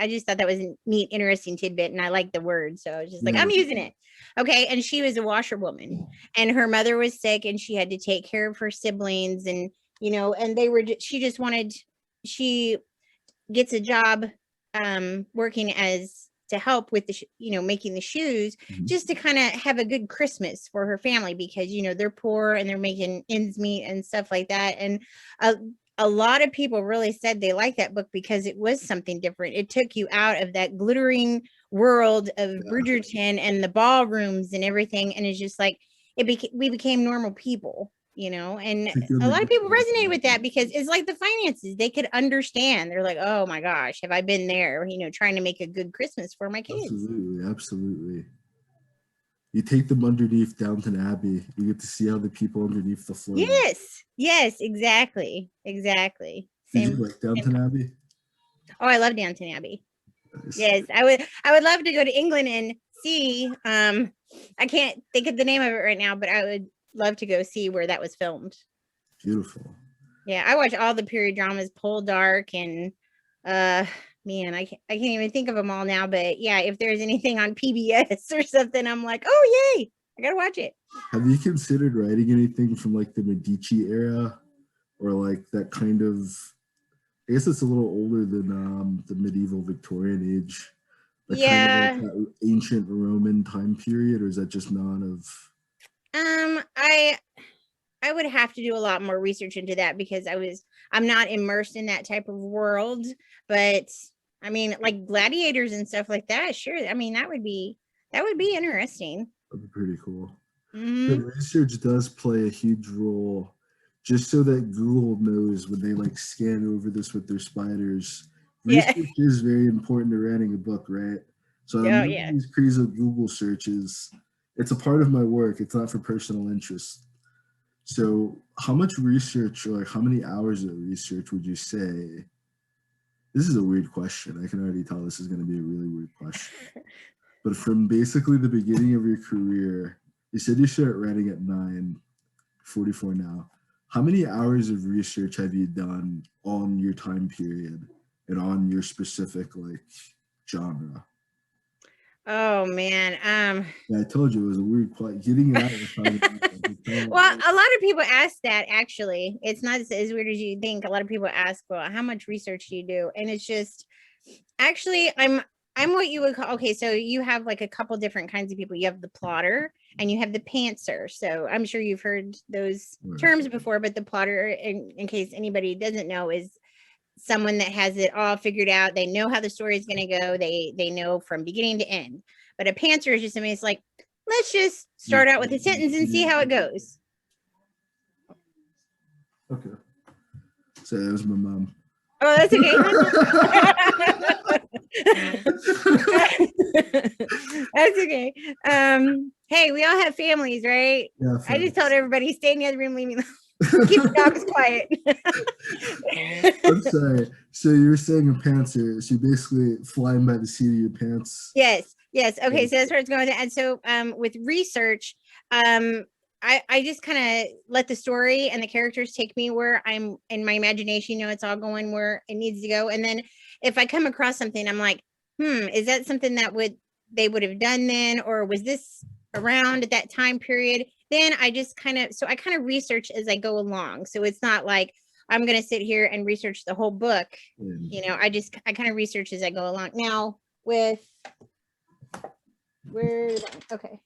just thought that was a neat, interesting tidbit, and I like the word, so I was just like, I'm using it. Okay, and she was a washerwoman, and her mother was sick, and she had to take care of her siblings, and you know, and she gets a job working as to help with the you know, making the shoes, just to kind of have a good Christmas for her family, because you know, they're poor and they're making ends meet and stuff like that. And a lot of people really said they liked that book because it was something different. It took you out of that glittering world of Bridgerton and the ballrooms and everything, and it's just like we became normal people, you know. And a lot of people resonated with that because it's like the finances. They could understand. They're like, oh my gosh, have I been there, you know, trying to make a good Christmas for my kids. Absolutely. You take them underneath Downton Abbey, you get to see how the people underneath the floor. Yes, exactly. Did you like Downton Abbey? Oh, I love Downton Abbey. Nice. Yes, I would love to go to England and see. I can't think of the name of it right now, but I would love to go see where that was filmed. Beautiful. Yeah, I watch all the period dramas, Poldark, and man, I can't even think of them all now. But yeah, if there's anything on PBS or something, I'm like, oh yay, I gotta watch it. Have you considered writing anything from like the Medici era, or like that kind of I guess it's a little older than the medieval Victorian age, like kind of like Yeah. that ancient Roman time period, or is that just not of? I would have to do a lot more research into that because I'm not immersed in that type of world, but I mean like gladiators and stuff like that, sure. I mean that would be interesting. That'd be pretty cool. The Hmm. research does play a huge role, just so that Google knows when they like scan over this with their spiders. Yeah. Research is very important to writing a book, right? So I'm Oh doing yeah. these crazy Google searches. It's a part of my work. It's not for personal interest. So, how much research, or like how many hours of research would you say? This is a weird question. I can already tell this is going to be a really weird question. But from basically the beginning of your career, you said you started writing at 9:44 now. How many hours of research have you done on your time period and on your specific like genre? Oh man. Yeah, I told you it was a weird question. Getting it out was probably Well, a lot of people ask that actually. It's not as weird as you think. A lot of people ask, well, how much research do you do? And it's just actually I'm what you would call okay, so you have like a couple different kinds of people. You have the plotter and you have the pantser. So I'm sure you've heard those terms before, but the plotter, in case anybody doesn't know, is someone that has it all figured out. They know how the story is going to go. They know from beginning to end. But a pantser is just somebody. It's like, let's just start out with a sentence and see how it goes. Okay. So that was my mom. Oh, that's okay. That's okay. Hey, we all have families, right? Yeah, I just told everybody, stay in the other room, leave me alone. Keep the dogs quiet. I'm sorry. So you were saying a pantser. So you basically flying by the seat of your pants. Yes. Okay, so that's where it's going. And so with research, I just kind of let the story and the characters take me where I'm in my imagination, it's all going where it needs to go. And then if I come across something, I'm like, is that something that they would have done then, or was this around at that time period? Then I just kind of research as I go along. So it's not like I'm going to sit here and research the whole book. I kind of research as I go along. Now with okay,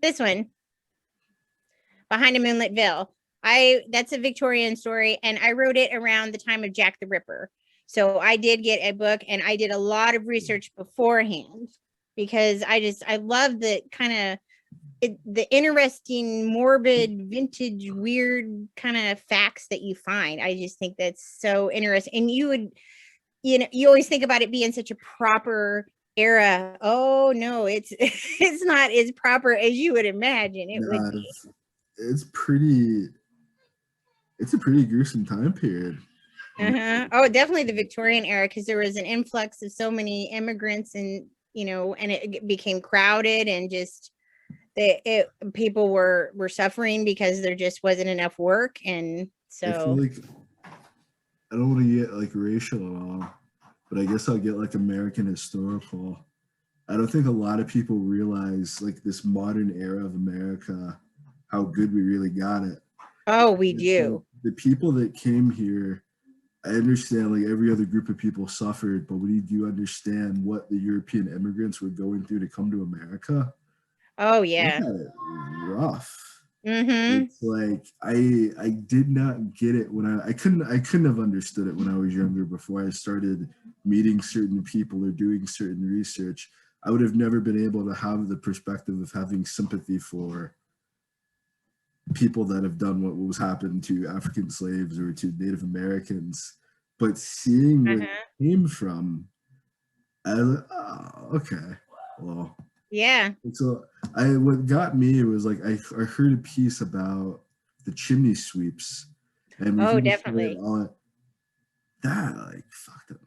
this one, Behind a Moonlit Veil, that's a Victorian story, and I wrote it around the time of Jack the Ripper. So I did get a book, and I did a lot of research beforehand because I love the kind of the interesting, morbid, vintage, weird kind of facts that you find. I just think that's so interesting. And you always think about it being such a proper era. Oh no, it's it's not as proper as you would imagine it would be. It's a pretty gruesome time period. Oh, definitely the Victorian era, because there was an influx of so many immigrants, and and it became crowded, and just people were suffering because there just wasn't enough work. And so I feel like I don't want to get like racial at all, but I guess I'll get like American historical. I don't think a lot of people realize like this modern era of America, how good we really got it. oh, we do. The people that came here, I understand like every other group of people suffered, but when you do understand what the European immigrants were going through to come to America, Oh they yeah. had it rough. Mm-hmm. It's like I did not get it when I couldn't have understood it when I was younger, before I started meeting certain people or doing certain research. I would have never been able to have the perspective of having sympathy for people that have done what was happened to African slaves or to Native Americans. But seeing where it came from, I was like, oh, okay, well, Yeah. so what got me was like I heard a piece about the chimney sweeps, and we Definitely. on that like fucked up.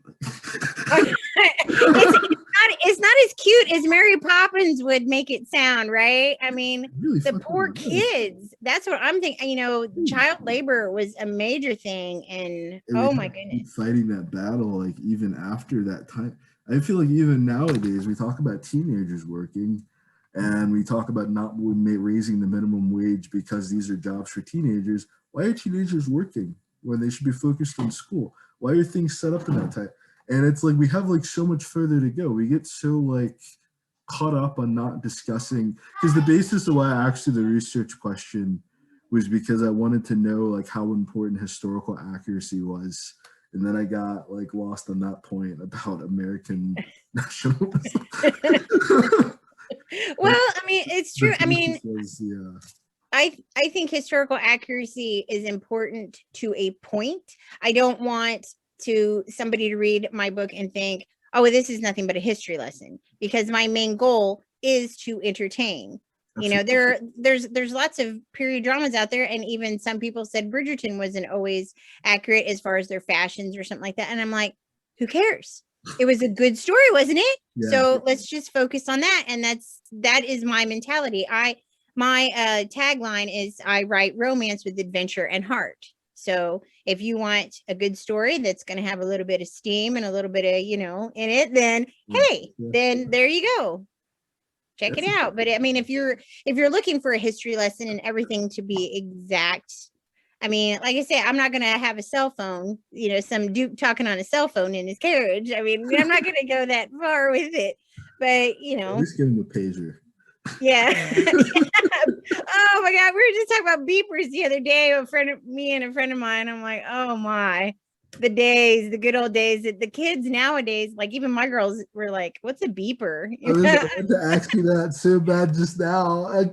It's not as cute as Mary Poppins would make it sound, right? I mean, really the poor kids. That's what I'm thinking. Child labor was a major thing, and oh my goodness, fighting that battle like even after that time. I feel like even nowadays we talk about teenagers working, and we talk about not raising the minimum wage because these are jobs for teenagers. Why are teenagers working? when they should be focused on school? Why are things set up in that type? And it's like we have like so much further to go. We get so like caught up on not discussing, because the basis of why I asked you the research question was because I wanted to know like how important historical accuracy was. And then I got like lost on that point about American nationalism. Well, I mean, it's true. I mean, was, yeah. I think historical accuracy is important to a point. I don't want somebody to read my book and think, oh, well, this is nothing but a history lesson, because my main goal is to entertain. You know, there's lots of period dramas out there, and even some people said Bridgerton wasn't always accurate as far as their fashions or something like that. And I'm like, who cares? It was a good story, wasn't it? Yeah. So let's just focus on that. And that is my mentality. My tagline is I write romance with adventure and heart. So if you want a good story that's going to have a little bit of steam and a little bit of, you know, in it, then hey, then there you go. Check it out. But I mean, if you're looking for a history lesson and everything to be exact, I mean, like I say, I'm not going to have a cell phone, you know, some dude talking on a cell phone in his carriage. I mean, I'm not going to go that far with it, but you know, at least give him a pager. Yeah. Oh my God. We were just talking about beepers the other day. Me and a friend of mine. I'm like, oh my, the good old days that the kids nowadays, like even my girls were like, what's a beeper? I wanted to ask you that so bad just now. I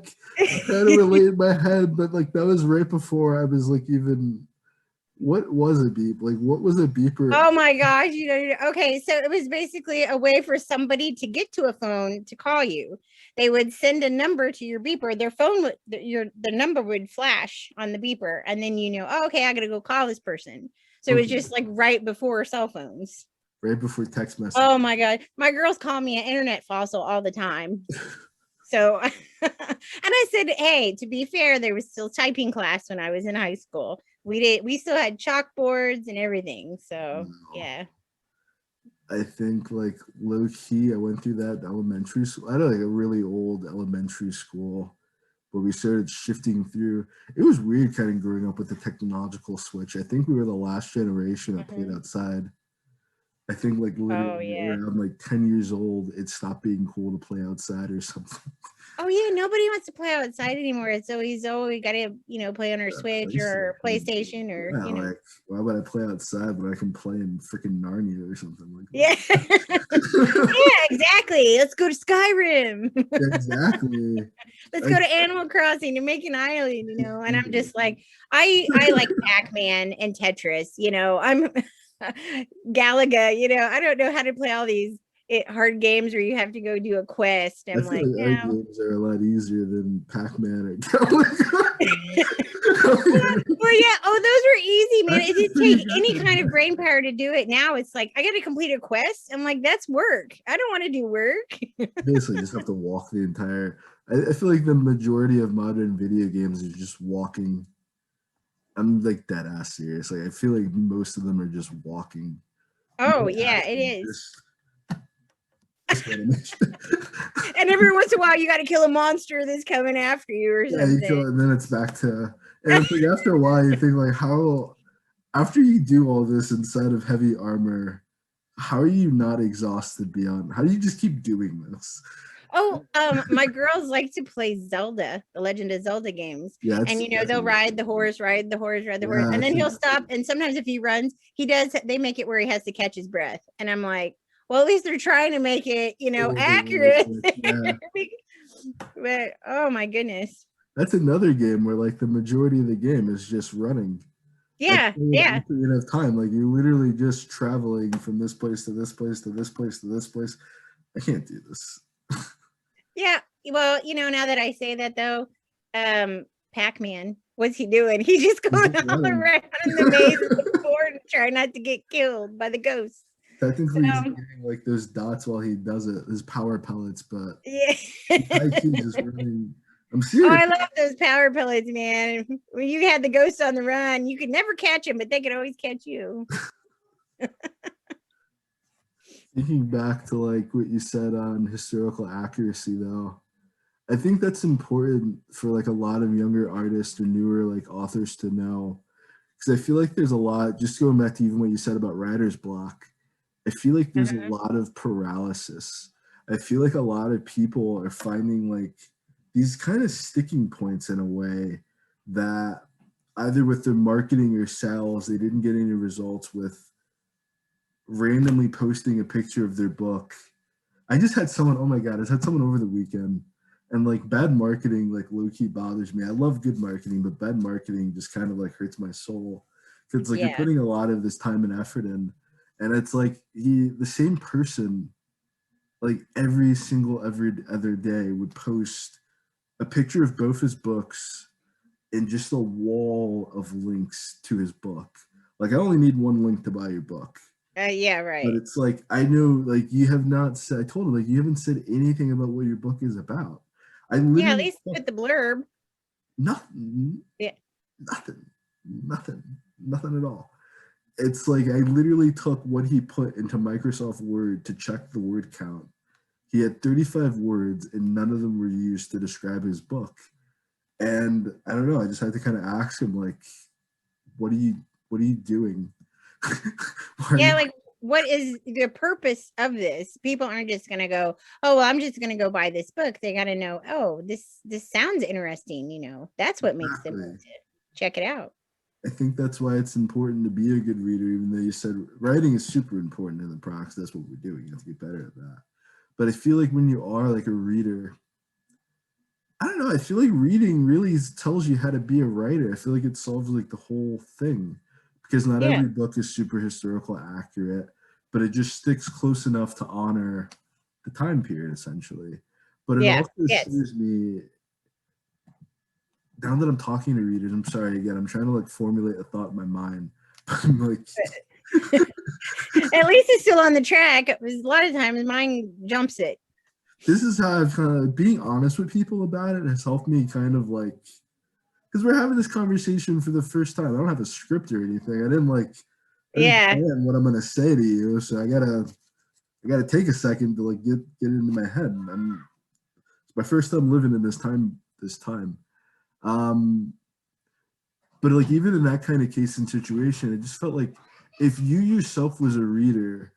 kind of relate in my head, but like that was right before I was like even, what was a beep? Like what was a beeper? Oh my gosh. You know, okay. So it was basically a way for somebody to get to a phone to call you. They would send a number to your beeper. Their phone would, the number would flash on the beeper, and then you know, oh, okay, I gotta go call this person. So it was just like right before cell phones. Right before text message. Oh my God. My girls call me an internet fossil all the time. So, and I said, hey, to be fair, there was still typing class when I was in high school. We still had chalkboards and everything. So, yeah. I think like low key, I went through that elementary school. I had like a really old elementary school, but we started shifting through. It was weird kind of growing up with the technological switch. I think we were the last generation that played outside. I think like literally around like 10 years old, it stopped being cool to play outside or something. Oh yeah, nobody wants to play outside anymore. It's always, oh, we gotta, you know, play on our Switch or PlayStation or you know. Like, why would I play outside when I can play in freaking Narnia or something like that? Yeah. Yeah, exactly. Let's go to Skyrim. Exactly. Let's go to Animal Crossing and make an island, you know. And I'm just like, I like Pac-Man and Tetris, you know. I'm Galaga, you know. I don't know how to play all these hard games where you have to go do a quest. I'm like, our games are a lot easier than Pac-Man or Galaga. Well, yeah. Oh, those were easy, man. It didn't take any kind of brain power to do it. Now it's like, I got to complete a quest. I'm like, that's work. I don't want to do work. Basically, just have to walk the entire. I feel like the majority of modern video games is just walking. I'm like dead ass serious. Like I feel like most of them are just walking. Oh yeah, it is. And every once in a while, you got to kill a monster that's coming after you or something. Yeah, you kill it, and then it's back to. And like after a while, you think like, how? After you do all this inside of heavy armor, how are you not exhausted beyond? How do you just keep doing this? Oh, my girls like to play Zelda, the Legend of Zelda games. Yeah, and you know, they'll ride the horse, and then he'll stop. And sometimes if he runs, they make it where he has to catch his breath. And I'm like, well, at least they're trying to make it, you know, accurate. Yeah. But oh my goodness. That's another game where like the majority of the game is just running. Yeah, yeah. You don't have time. Like you're literally just traveling from this place to this place to this place to this place. I can't do this. Yeah, well, you know, now that I say that though, Pac-Man, what's he doing? He's just going all around in the maze of the board, trying not to get killed by the ghosts. Technically, he's getting like those dots while he does it, his power pellets, but yeah, just running. I'm serious. Oh, I love those power pellets, man. When you had the ghosts on the run, you could never catch them, but they could always catch you. Thinking back to like what you said on historical accuracy, though, I think that's important for like a lot of younger artists or newer like authors to know, because I feel like there's a lot, just going back to even what you said about writer's block, I feel like there's a lot of paralysis. I feel like a lot of people are finding like these kind of sticking points in a way that either with their marketing or sales, they didn't get any results with randomly posting a picture of their book. I just had someone, oh my God, I just had someone over the weekend, and like bad marketing, like low key bothers me. I love good marketing, but bad marketing just kind of like hurts my soul. Cause like you're putting a lot of this time and effort in, and it's like the same person, like every other day would post a picture of both his books and just a wall of links to his book. Like I only need one link to buy your book. Yeah, right. But it's like, I know, like you have not said, I told him, like, you haven't said anything about what your book is about. I literally, at least put the blurb. Nothing. Yeah. Nothing at all. It's like, I literally took what he put into Microsoft Word to check the word count. He had 35 words and none of them were used to describe his book. And I don't know, I just had to kind of ask him, like, what are you doing? Like what is the purpose of this? People aren't just gonna go, oh well, I'm just gonna go buy this book. They gotta know, oh, this sounds interesting, you know. That's what makes them want to check it out. I think that's why it's important to be a good reader, even though you said writing is super important in the process. That's what we're doing. You have to get better at that. But I feel like when you are like a reader, I don't know, I feel like reading really tells you how to be a writer. I feel like it solves like the whole thing, because not every book is super historical accurate, but it just sticks close enough to honor the time period essentially. But it also serves me, now that I'm talking to readers, I'm sorry again, I'm trying to like formulate a thought in my mind. I'm like at least it's still on the track. A lot of times mine jumps it. This is how I've kind of, being honest with people about it has helped me kind of like, because we're having this conversation for the first time. I don't have a script or anything. I didn't plan what I'm gonna say to you, so I gotta take a second to like get it into my head. It's my first time living in this time. But like even in that kind of case and situation, it just felt like if you yourself was a reader,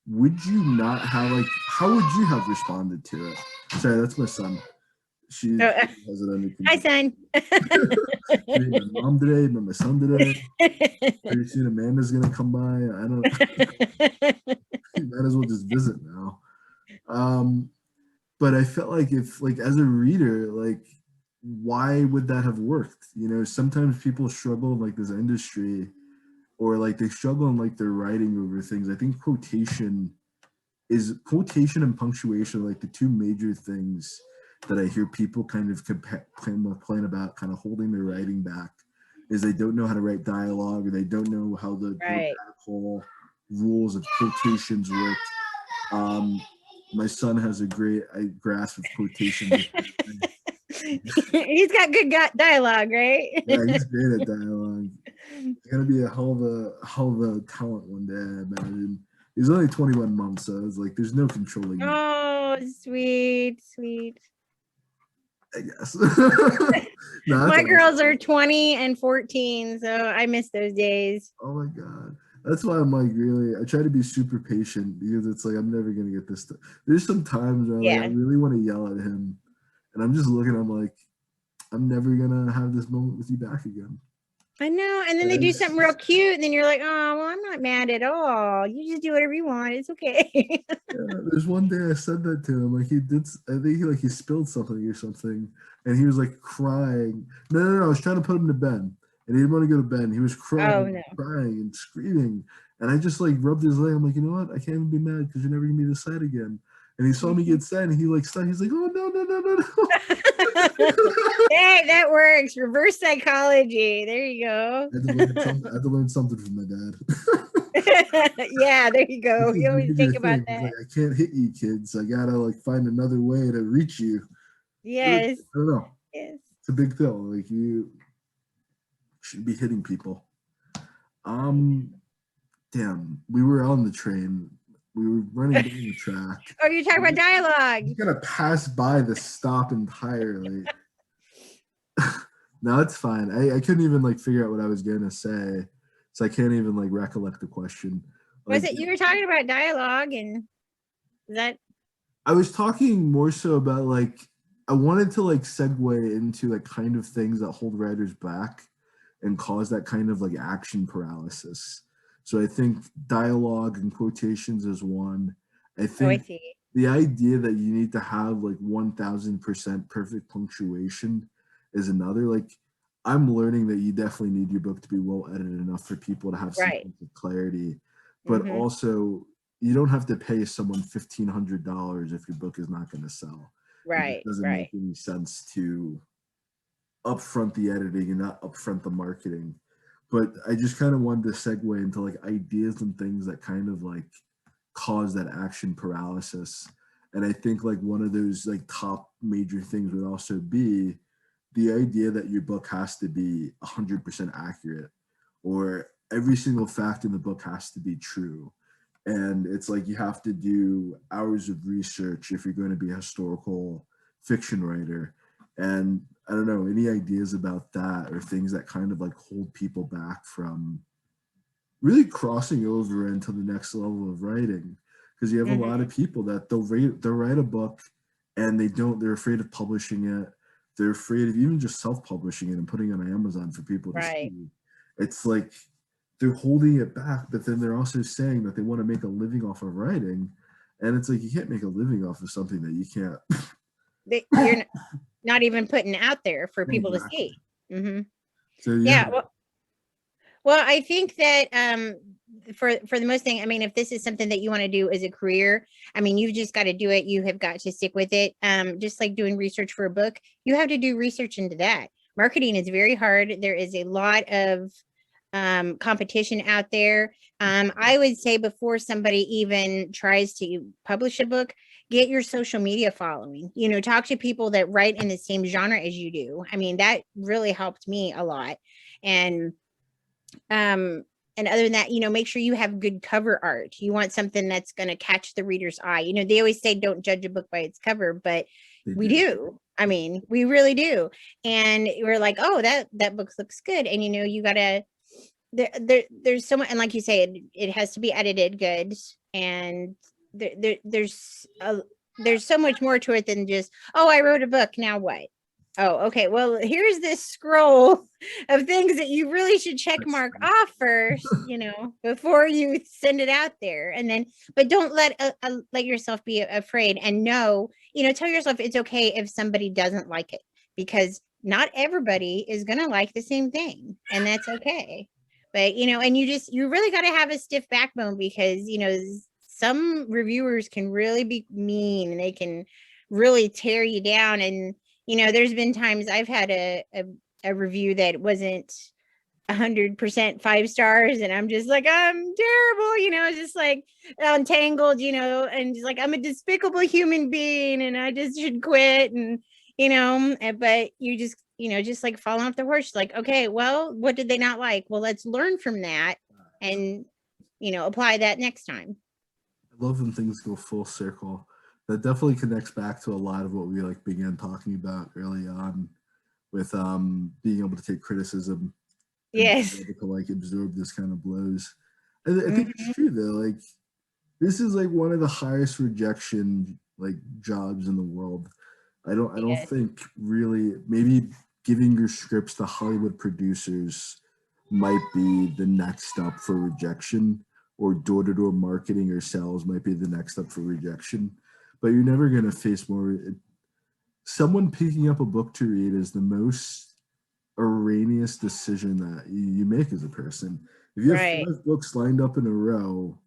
would you not have like, how would you have responded to it? Sorry, that's my son. She has it under control. Hi, son. My mom today, but my son today. Pretty soon Amanda's gonna come by. I don't. Might as well just visit now. But I felt like if, like, as a reader, like, why would that have worked? You know, sometimes people struggle in like this industry, or like they struggle in like their writing over things. I think quotation and punctuation are like the two major things that I hear people kind of complain about, kind of holding their writing back, is they don't know how to write dialogue, or they don't know how the grammatical rules of quotations work. My son has a great grasp of quotations. He's got good dialogue, right? Yeah, he's great at dialogue. He's gonna be a hell of a talent one day, I imagine. He's only 21 months, so it's like there's no controlling him. Oh, sweet. I guess. My girls are 20 and 14, so I miss those days. Oh my God. That's why I'm like, really, I try to be super patient, because it's like, I'm never going to get this. There's some times where like, I really want to yell at him, and I'm just looking, I'm like, I'm never going to have this moment with you back again. I know. And then they do something real cute, and then you're like, oh, well, I'm not mad at all. You just do whatever you want. It's okay. There's one day I said that to him. Like I think he spilled something or something, and he was like crying. No. I was trying to put him to bed, and he didn't want to go to bed. And he was crying, crying and screaming. And I just like rubbed his leg. I'm like, you know what? I can't even be mad, because you're never gonna be this sad again. And he saw me get sad, and he like stopped. He's like, oh no. Hey, that works. Reverse psychology. There you go. I had to learn something from my dad. Yeah, there you go. You always think about that. Like, I can't hit you, kids. I gotta like find another way to reach you. Yes. I don't know. Yes. It's a big deal. Like, you shouldn't be hitting people. Damn, we were on the train. We were running down the track. Oh, you're talking about dialogue. You gotta pass by the stop entirely. No, it's fine. I couldn't even like figure out what I was gonna say, so I can't even like recollect the question. Was Like it you were talking about dialogue and that? I was talking more so about like I wanted to like segue into like kind of things that hold writers back and cause that kind of like action paralysis. So I think dialogue and quotations is one. I Oh, I think see. the idea that you need to have like 1000% perfect punctuation is another. Like I'm learning that you definitely need your book to be well edited enough for people to have some Right. sense of clarity, but Mm-hmm. also you don't have to pay someone $1,500 if your book is not going to sell. It just Right. doesn't make Right. any sense to upfront the editing and not upfront the marketing. But I just kind of wanted to segue into like ideas and things that kind of like cause that action paralysis. And I think like one of those like top major things would also be the idea that your book has to be 100% accurate, or every single fact in the book has to be true. And it's like you have to do hours of research if you're going to be a historical fiction writer. And I don't know, any ideas about that or things that kind of like hold people back from really crossing over into the next level of writing? Because you have a lot Mm-hmm. of people that they'll write a book and they're afraid of publishing it. They're afraid of even just self-publishing it and putting it on Amazon for people to Right. see. It's like they're holding it back, but then they're also saying that they want to make a living off of writing. And it's like you can't make a living off of something that you can't. You're not even putting out there for people to Exactly. see. Mm-hmm. So yeah, Yeah. Well, I think that for the most thing, I mean, if this is something that you want to do as a career, I mean, you've just got to do it. You have got to stick with it. Just like doing research for a book, you have to do research into that. Marketing is very hard. There is a lot of competition out there. I would say before somebody even tries to publish a book, get your social media following. You know, talk to people that write in the same genre as you do. I mean, that really helped me a lot. And um and other than that, you know, make sure you have good cover art. You want something that's going to catch the reader's eye. You know, they always say don't judge a book by its cover, but they we do. do. I mean, we really do. And we're like, oh, that book looks good. And you know, you gotta there's so much, and like you say, it has to be edited good. And there's so much more to it than just, oh, I wrote a book, now what? Oh, okay. Well, here's this scroll of things that you really should check That's mark off first, you know, before you send it out there. And then, but don't let yourself be afraid, and know, you know, tell yourself it's okay if somebody doesn't like it, because not everybody is going to like the same thing, and that's okay. But, you know, and you really got to have a stiff backbone, because, you know, some reviewers can really be mean, and they can really tear you down. And, you know, there's been times I've had a review that wasn't 100% 5 stars, and I'm just like, I'm terrible, you know, just like untangled, you know, and just like, I'm a despicable human being and I just should quit. And, you know, but you just, you know, just like falling off the horse, like, okay, well, what did they not like? Well, let's learn from that and, you know, apply that next time. I love when things go full circle. That definitely connects back to a lot of what we like began talking about early on with being able to take criticism and being Yes. able to like absorb this kind of blows. I think it's Mm-hmm. true though. Like this is like one of the highest rejection like jobs in the world. I don't Yes. think really maybe giving your scripts to Hollywood producers might be the next step for rejection, or door-to-door marketing or sales might be the next step for rejection. But you're never going to face more. Someone picking up a book to read is the most erroneous decision that you make as a person. If you have Right. 5 books lined up in a row,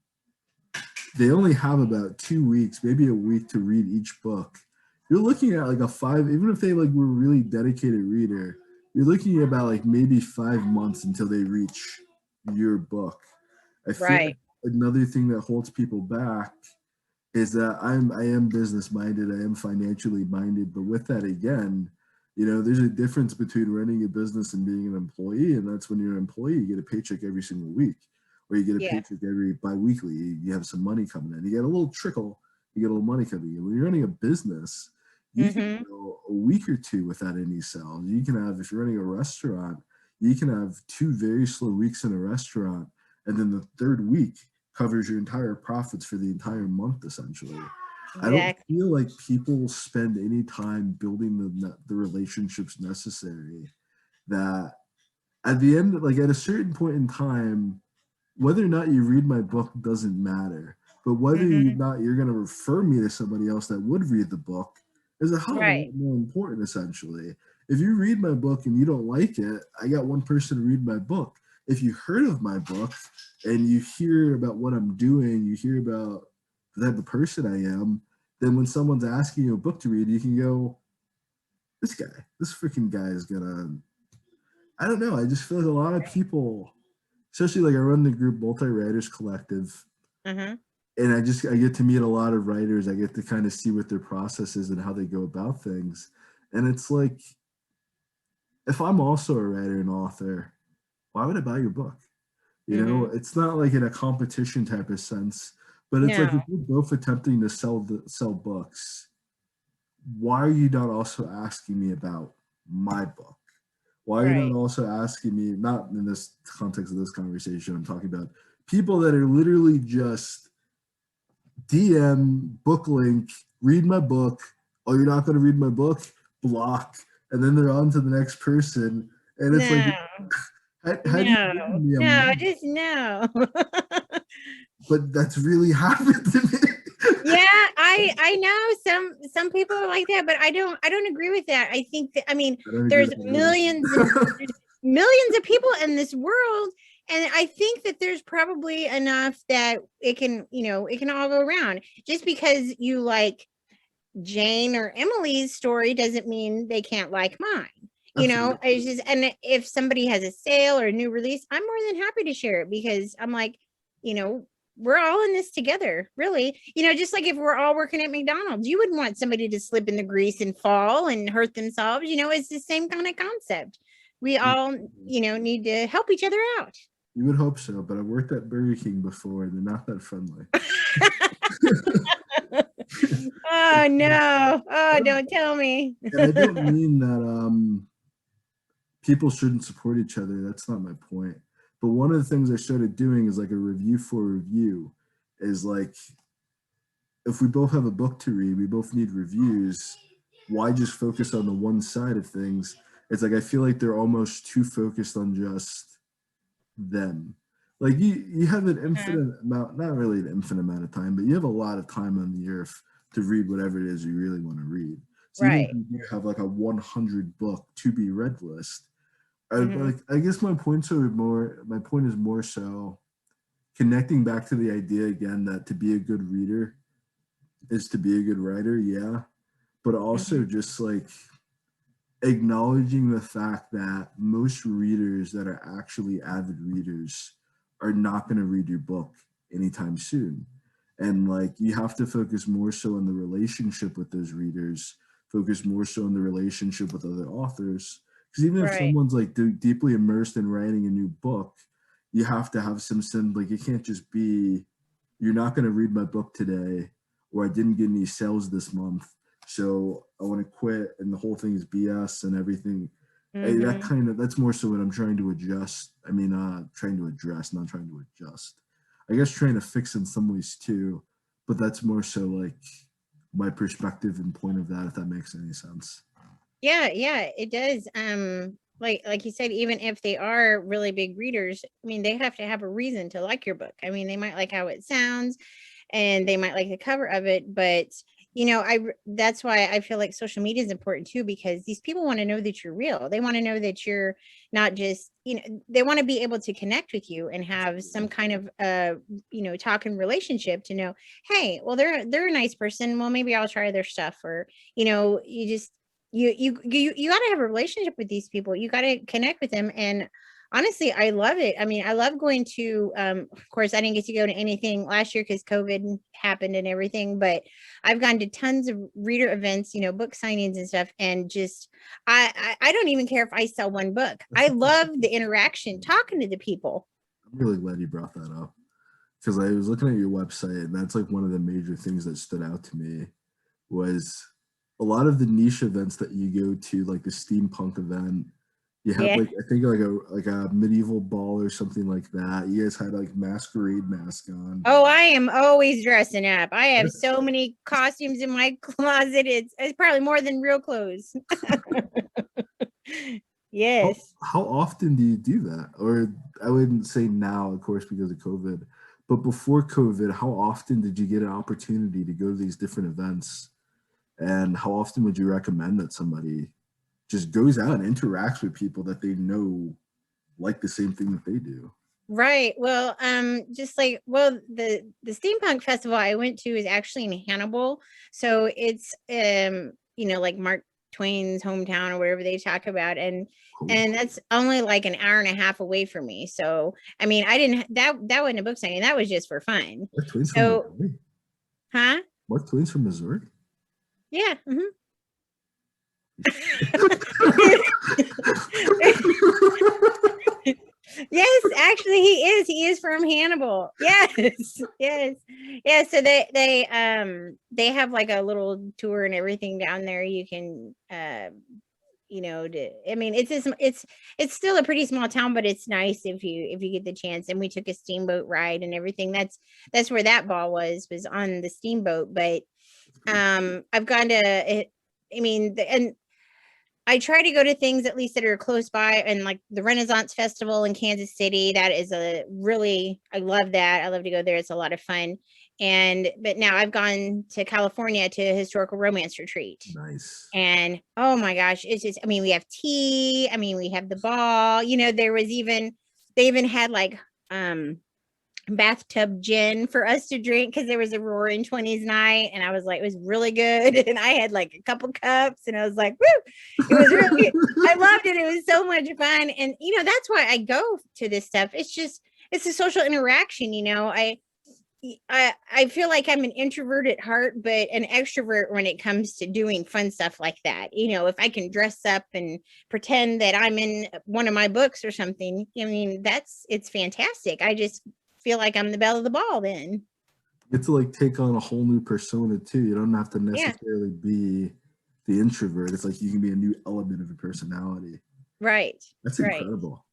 they only have about 2 weeks, maybe a week to read each book. You're looking at like a five, even if they like were a really dedicated reader, you're looking at about like maybe 5 months until they reach your book. I feel like Right. another thing that holds people back is that I am business minded, I am financially minded, but with that again, you know, there's a difference between running a business and being an employee, and that's when you're an employee, you get a paycheck every single week, or you get a Yeah. paycheck every biweekly. You have some money coming in, you get a little trickle, you get a little money coming in. When you're running a business, You can Mm-hmm. go a week or two without any sales. You can have, if you're running a restaurant, you can have 2 very slow weeks in a restaurant, and then the third week covers your entire profits for the entire month, essentially. I don't Exactly. feel like people spend any time building the relationships necessary that at the end, like at a certain point in time, whether or not you read my book doesn't matter. But whether or Mm-hmm. not you're going to refer me to somebody else that would read the book is a hell of a Right. lot more important, essentially. If you read my book and you don't like it, I got one person to read my book. If you heard of my book and you hear about what I'm doing, you hear about the type of person I am, then when someone's asking you a book to read, you can go, this freaking guy is gonna. I don't know. I just feel like a lot of people, especially like I run the group Multi Writers Collective, Mm-hmm. and I get to meet a lot of writers. I get to kind of see what their process is and how they go about things. And it's like, if I'm also a writer and author, why would I buy your book? You know, Mm-hmm. it's not like in a competition type of sense, but it's like No. if we're both attempting to sell books, why are you not also asking me about my book? Why are you not Right. also asking me, not in this context of this conversation, I'm talking about people that are literally just DM, book link, read my book. Oh, you're not going to read my book? Block. And then they're on to the next person. And it's like, No. how do you No. give me a No. month? Just no. But that's really happened to me. Yeah, I know some people are like that, but I don't agree with that. I think that, I mean, I don't agree there's with millions and that. there's millions of people in this world, and I think that there's probably enough that it can all go around. Just because you like Jane or Emily's story doesn't mean they can't like mine. Absolutely. It's just, and if somebody has a sale or a new release, I'm more than happy to share it because I'm like, you know, we're all in this together, really. Just like if we're all working at McDonald's, you wouldn't want somebody to slip in the grease and fall and hurt themselves. It's the same kind of concept. We all, need to help each other out. You would hope so, but I've worked at Burger King before and they're not that friendly. Oh no. Oh, don't tell me. And I don't mean that people shouldn't support each other. That's not my point. But one of the things I started doing is like a review for review is like if we both have a book to read, we both need reviews. Why just focus on the one side of things? It's like I feel like they're almost too focused on just them. Like you have an Mhm. infinite amount, not really an infinite amount of time, but you have a lot of time on the earth to read whatever it is you really want to read. So even if Right. you do have like a 100 book to be read list, Hmm. I guess my point is more so connecting back to the idea again that to be a good reader is to be a good writer, yeah, but also Hmm. just like acknowledging the fact that most readers that are actually avid readers are not going to read your book anytime soon. And like you have to focus more so on the relationship with those readers, focus more so on the relationship with other authors. Because even if Right. someone's like deeply immersed in writing a new book, you have to have some sense, like it can't just be, you're not going to read my book today, or I didn't get any sales this month so I want to quit and the whole thing is BS and everything. Hmm. That's more so what I'm trying to adjust. I mean, trying to address, not trying to adjust. I guess trying to fix in some ways too, but that's more so like my perspective and point of that, if that makes any sense. Yeah, yeah, it does. Like you said, even if they are really big readers, I mean, they have to have a reason to like your book. I mean, they might like how it sounds, and they might like the cover of it, but that's why I feel like social media is important too, because these people want to know that you're real. They want to know that you're not just, they want to be able to connect with you and have some kind of talking relationship to know, hey, well, they're a nice person. Well, maybe I'll try their stuff, or you just you got to have a relationship with these people. You got to connect with them. And honestly, I love it. I mean, I love going to of course I didn't get to go to anything last year because COVID happened and everything, but I've gone to tons of reader events, book signings and stuff, and just I don't even care if I sell one book. I love the interaction talking to the people. I'm really glad you brought that up because I was looking at your website and that's like one of the major things that stood out to me was a lot of the niche events that you go to, like the steampunk event, you have Yeah. like, I think like a medieval ball or something like that. You guys had like masquerade mask on. Oh, I am always dressing up. I have That's so many costumes in my closet. It's probably more than real clothes. Yes. how often do you do that? Or I wouldn't say now, of course, because of COVID, but before COVID, how often did you get an opportunity to go to these different events? And how often would you recommend that somebody just goes out and interacts with people that they know like the same thing that they do? Right. Well, just like the steampunk festival I went to is actually in Hannibal. So it's like Mark Twain's hometown or whatever they talk about. Cool. And that's only like an hour and a half away from me. So I mean I didn't that wasn't a book signing, that was just for fun. Mark Twain's from So Missouri. huh? Mark Twain's from Missouri. Yeah. Yes, actually he is from Hannibal. Yes. Yes. Yeah, so they have like a little tour and everything down there. You can I mean it's still a pretty small town, but it's nice if you get the chance. And we took a steamboat ride and everything. That's where that ball was on the steamboat. But I've gone to it. I mean, and I try to go to things at least that are close by, and like the Renaissance Festival in Kansas City. That is I love that. I love to go there. It's a lot of fun. But now I've gone to California to a historical romance retreat. Nice. And oh my gosh, it's just, I mean, we have tea. I mean, we have the ball. They even had like bathtub gin for us to drink because there was a roaring 20s night, and I was like, it was really good. And I had like a couple cups and I was like, woo, it was really good. I loved it. It was so much fun. And that's why I go to this stuff. It's a social interaction. I feel like I'm an introvert at heart, but an extrovert when it comes to doing fun stuff like that. If I can dress up and pretend that I'm in one of my books or something, I mean, it's fantastic. I just feel like I'm the belle of the ball then. You get to like take on a whole new persona too. You don't have to Yeah. necessarily be the introvert. It's like you can be a new element of your personality. Right. That's Right. incredible.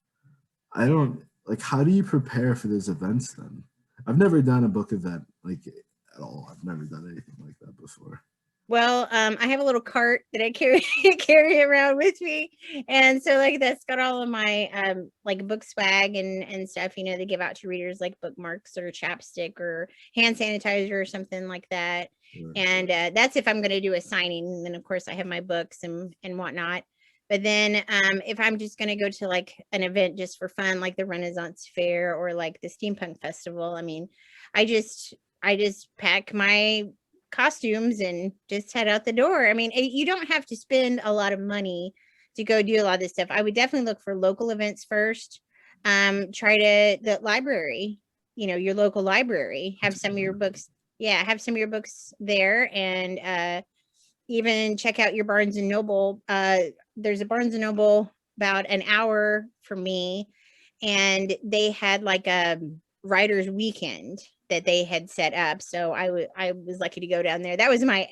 I don't like, how do you prepare for those events then? I've never done a book event like at all. I've never done anything like that before. Well, I have a little cart that I carry carry around with me, and so like that's got all of my like book swag and stuff. They give out to readers like bookmarks or chapstick or hand sanitizer or something like that. Right. And that's if I'm going to do a signing. And then of course I have my books and whatnot. But then if I'm just going to go to like an event just for fun, like the Renaissance Fair or like the Steampunk Festival, I mean, I just pack my costumes and just head out the door. I mean, you don't have to spend a lot of money to go do a lot of this stuff. I would definitely look for local events first. Try the library, your local library, have some of your books. Yeah, have some of your books there, and even check out your Barnes and Noble. There's a Barnes and Noble about an hour from me, and they had like a writer's weekend that they had set up. So I was lucky to go down there. That was my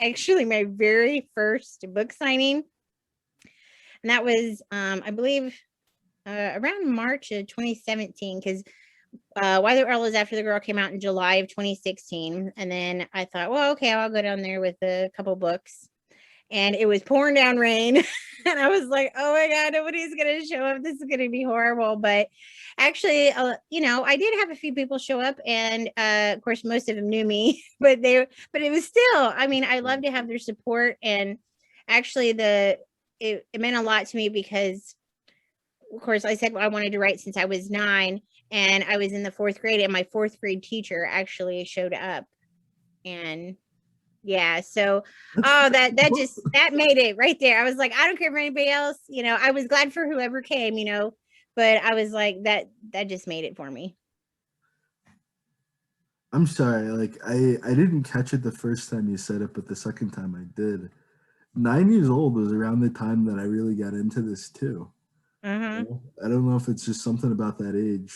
very first book signing. And that was I believe around March of 2017, because Why the Earl is After the Girl came out in July of 2016. And then I thought, well, okay, I'll go down there with a couple books. And it was pouring down rain. And I was like, oh my God, nobody's going to show up. This is going to be horrible. But actually, I did have a few people show up, and of course, most of them knew me, but it was still, I mean, I love to have their support. And actually it meant a lot to me because of course I said I wanted to write since I was 9, and I was in the 4th grade, and my 4th grade teacher actually showed up. And yeah, so that made it right there. I was like, I don't care for anybody else, I was glad for whoever came, but I was like, that just made it for me. I'm sorry, like I didn't catch it the first time you said it, but the second time I did. 9 years old was around the time that I really got into this too. Uh-huh. I don't know if it's just something about that age.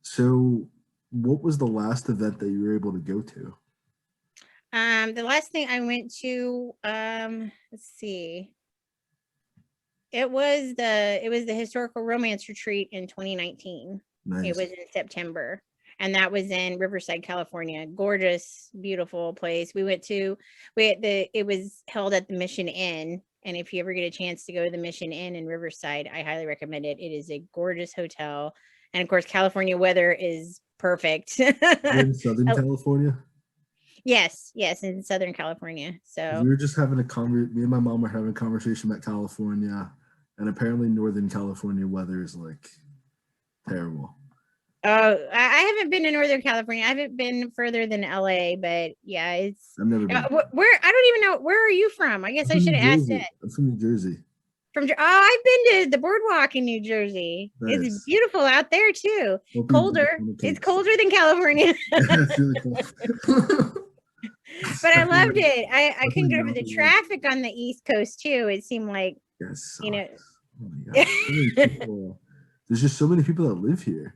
So what was the last event that you were able to go to? The last thing I went to, let's see. It was the historical romance retreat in 2019. Nice. It was in September, and that was in Riverside, California. Gorgeous, beautiful place. It was held at the Mission Inn, and if you ever get a chance to go to the Mission Inn in Riverside, I highly recommend it. It is a gorgeous hotel, and of course, California weather is perfect. You're in Southern California? Yes, in Southern California. So we were just having me and my mom were having a conversation about California, and apparently Northern California weather is like terrible. Oh, I haven't been to Northern California. I haven't been further than LA, but yeah, it's. I've never been. Where I don't even know. Where are you from? I guess I should have asked that. I'm from New Jersey. I've been to the boardwalk in New Jersey. Nice. It's beautiful out there too. Colder. It's colder than California. It's really cold. But I loved it. I couldn't get over the traffic on the East Coast too. It seemed like you know. Oh there's just so many people that live here.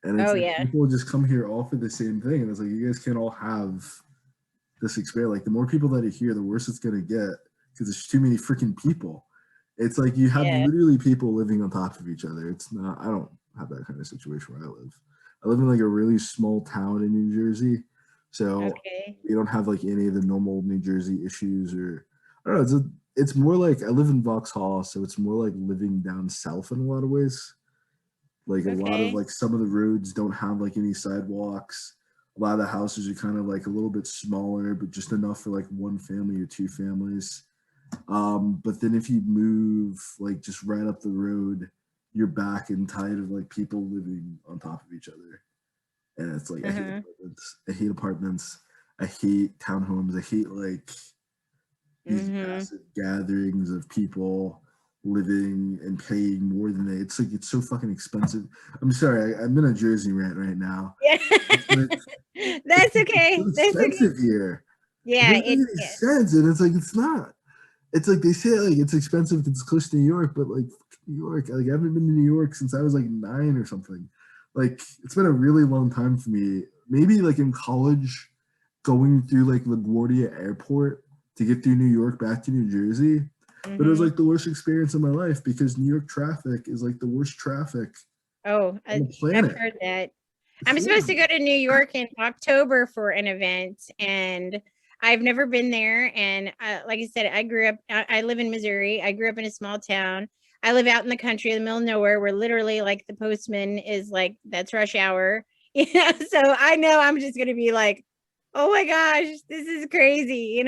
And it's people just come here all for the same thing. And it's like, you guys can't all have this experience. Like, the more people that are here, the worse it's going to get because there's too many freaking people. It's like you have literally people living on top of each other. It's not, I don't have that kind of situation where I live. I live in like a really small town in New Jersey. So you don't have like any of the normal New Jersey issues or, I don't know. It's more like, I live in Vauxhall, so it's more like living down south in a lot of ways. Like a lot of like some of the roads don't have like any sidewalks. A lot of the houses are kind of like a little bit smaller, but just enough for like one family or two families. But then if you move like just right up the road, you're back in tight of like people living on top of each other. And it's like, I hate apartments. I hate townhomes. I hate like these massive gatherings of people living and paying more than they. It's like, it's so fucking expensive. I'm sorry, I'm in a Jersey rant right now. Yeah. That's okay. It's so expensive here. Yeah, it makes sense, and it's like, it's not. It's like they say like it's expensive because it's close to New York, but like New York, like I haven't been to New York since I was like 9 or something. Like, it's been a really long time for me. Maybe like in college, going through like LaGuardia Airport to get through New York back to New Jersey. But it was like the worst experience of my life because New York traffic is like the worst traffic on the planet. I've heard that. I'm supposed to go to New York in October for an event, and I've never been there. And like I said, I live in Missouri. I grew up in a small town. I live out in the country in the middle of nowhere where literally like the postman is like, that's rush hour. Yeah, so I know I'm just going to be like, oh my gosh, this is crazy.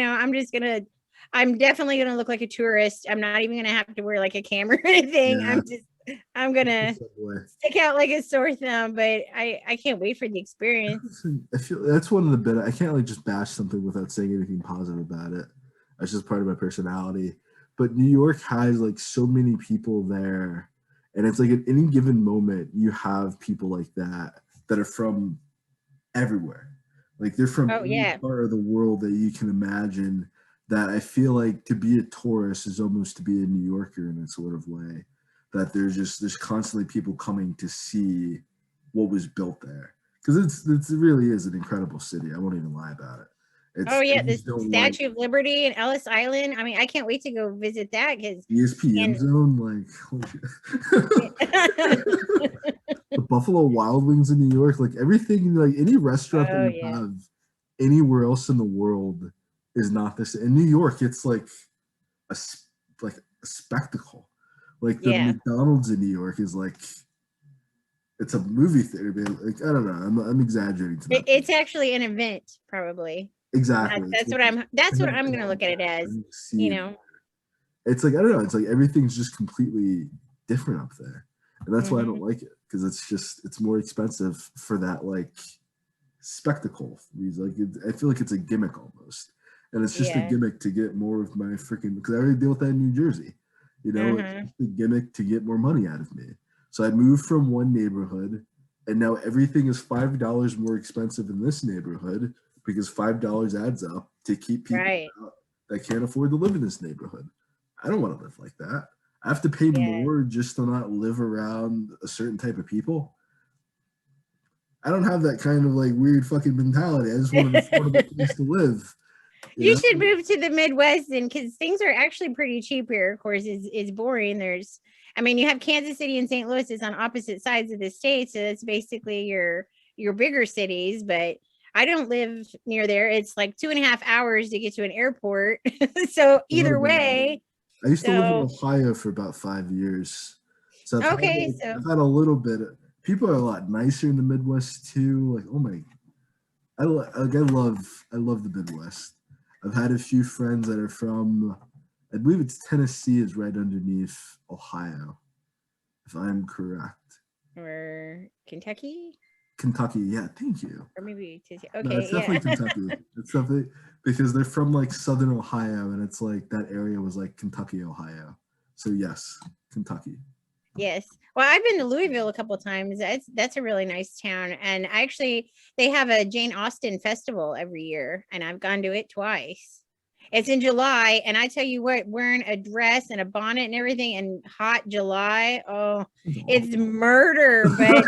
I'm definitely going to look like a tourist. I'm not even going to have to wear like a camera or anything. Yeah. I'm going to stick out like a sore thumb, but I can't wait for the experience. I feel that's one of the bit. I can't like just bash something without saying anything positive about it. That's just part of my personality. But New York has like so many people there. And it's like at any given moment, you have people like that are from everywhere. Like they're from any part of the world that you can imagine. That I feel like to be a tourist is almost to be a New Yorker in a sort of way. That there's constantly people coming to see what was built there. Because it really is an incredible city. I won't even lie about it. The Statue of Liberty and Ellis Island. I mean, I can't wait to go visit that because ESPN zone, like the Buffalo Wild Wings in New York, like everything, like any restaurant that you have anywhere else in the world is not this. In New York, it's like a spectacle. Like the McDonald's in New York is like, it's a movie theater. Like I don't know, I'm exaggerating. It's actually an event, probably. Exactly. That's what I'm going to look at it as. It's like, I don't know. It's like everything's just completely different up there, and that's why I don't like it, because it's more expensive for that like spectacle. Like I feel like it's a gimmick almost, and it's just a gimmick to get more of my freaking. Because I already deal with that in New Jersey, it's just a gimmick to get more money out of me. So I moved from one neighborhood, and now everything is $5 more expensive in this neighborhood. Because $5 adds up to keep people out that can't afford to live in this neighborhood. I don't want to live like that. I have to pay more just to not live around a certain type of people. I don't have that kind of like weird fucking mentality. I just want an affordable place to live. You should move to the Midwest, and because things are actually pretty cheap here. Of course, it's boring. I mean, you have Kansas City and St. Louis is on opposite sides of the state, so that's basically your bigger cities. But I don't live near there. It's like 2.5 hours to get to an airport. So either way, I used to live in Ohio for about 5 years, so I've had a little bit. People are a lot nicer in the Midwest too. Like, oh my, I love the Midwest. I've had a few friends that are from, I believe it's Tennessee is right underneath Ohio, if I'm correct. Or Kentucky? Kentucky, yeah, thank you. Or maybe Tennessee. Okay, no, it's definitely Kentucky. It's definitely because they're from like Southern Ohio, and it's like that area was like Kentucky, Ohio. So yes, Kentucky. Yes. Well, I've been to Louisville a couple of times. That's a really nice town. And actually, they have a Jane Austen festival every year, and I've gone to it twice. It's in July, and I tell you what, wearing a dress and a bonnet and everything in hot July, it's murder. But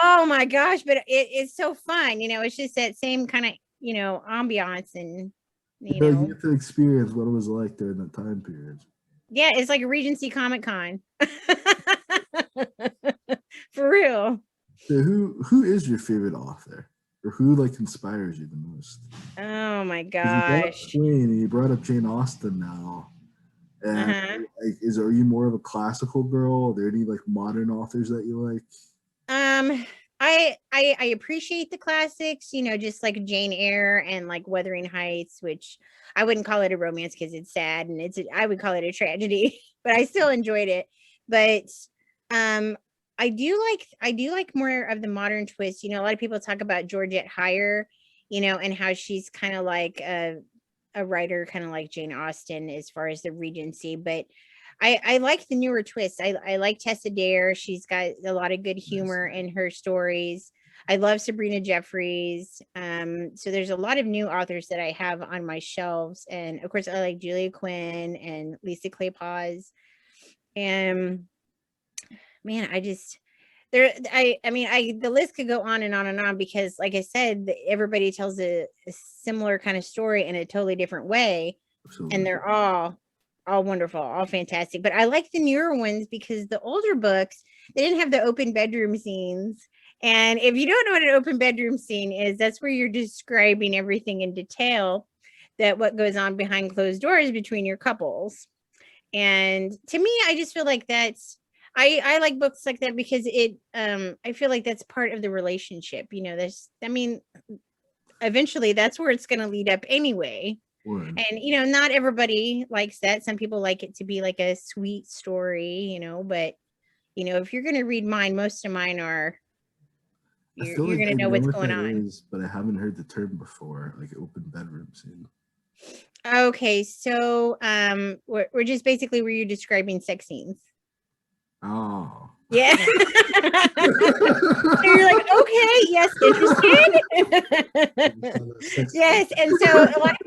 oh my gosh, but it's so fun. It's just that same kind of, ambiance and, you get to experience what it was like during that time period. Yeah, it's like a Regency Comic Con. For real. So who is your favorite author, or who like inspires you the most? Oh my gosh! You brought up Jane Austen now. And are you more of a classical girl? Are there any like modern authors that you like? I appreciate the classics, just like Jane Eyre and like Wuthering Heights, which I wouldn't call it a romance because it's sad, and I would call it a tragedy, but I still enjoyed it. But I do like more of the modern twist. A lot of people talk about Georgette Heyer, and how she's kind of like a writer, kind of like Jane Austen as far as the Regency, but I like the newer twists. I like Tessa Dare. She's got a lot of good humor in her stories. I love Sabrina Jeffries. So there's a lot of new authors that I have on my shelves. And of course, I like Julia Quinn and Lisa Clay Paz. And man, the list could go on and on and on, because like I said, everybody tells a similar kind of story in a totally different way. Absolutely. And they're all wonderful, all fantastic. But I like the newer ones because the older books, they didn't have the open bedroom scenes. And if you don't know what an open bedroom scene is, that's where you're describing everything in detail, that what goes on behind closed doors between your couples. And to me, I just feel like I like books like that because I feel like that's part of the relationship. Eventually that's where it's going to lead up anyway. Word. And not everybody likes that. Some people like it to be like a sweet story, but if you're going to read mine, most of mine are you're going to know what's going on. But I haven't heard the term before, like open bedroom scene. Okay, so we're just basically where you're describing sex scenes. Oh. Yeah. So you're like, okay, yes, interested. Yes, and so a lot of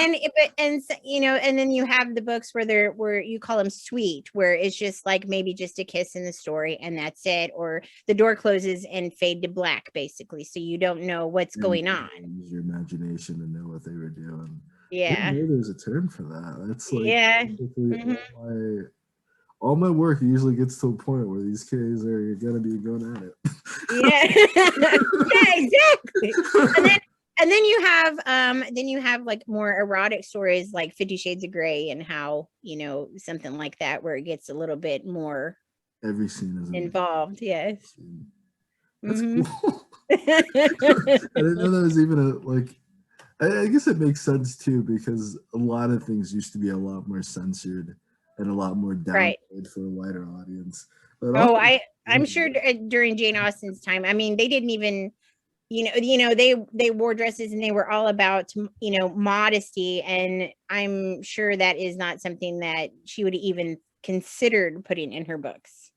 and then you have the books where you call them sweet, where it's just like maybe just a kiss in the story and that's it, or the door closes and fade to black, basically, so you don't know what's going on. Use your imagination to know what they were doing. Yeah. I didn't know there's a term for that. That's like all my work usually gets to a point where these kids are gonna be going at it. Yeah, exactly. And then you have like more erotic stories like 50 Shades of Grey, and how something like that where it gets a little bit more every scene is involved. Yes. That's cool. I didn't know that was even I guess it makes sense too, because a lot of things used to be a lot more censored and a lot more downplayed for a wider audience. But I'm sure during Jane Austen's time, I mean, they didn't even, they wore dresses and they were all about, modesty. And I'm sure that is not something that she would even considered putting in her books.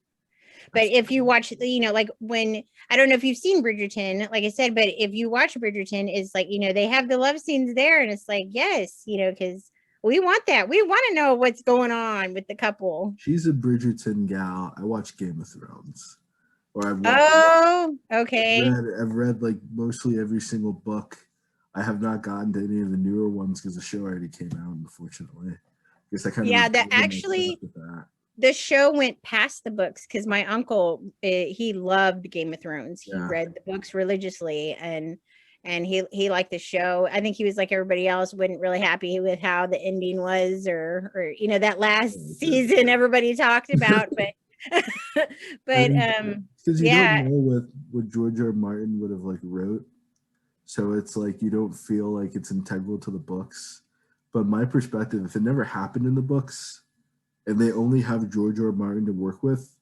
But if you watch, like when, I don't know if you've seen Bridgerton, like I said, but if you watch Bridgerton, it's like, they have the love scenes there, and it's like, yes, because we want that. We want to know what's going on with the couple. She's a Bridgerton gal. I watch Game of Thrones. Okay. I've read like mostly every single book. I have not gotten to any of the newer ones because the show already came out, unfortunately. I guess I kind of that actually with that. The show went past the books because my uncle he loved Game of Thrones. He Yeah. read the books religiously and he liked the show. I think he was like everybody else, wasn't really happy with how the ending was, or you know, that last season everybody talked about, but but because you don't know what George R. R. Martin would have like wrote, so it's like you don't feel like it's integral to the books. But my perspective, if it never happened in the books and they only have George R. R. Martin to work with,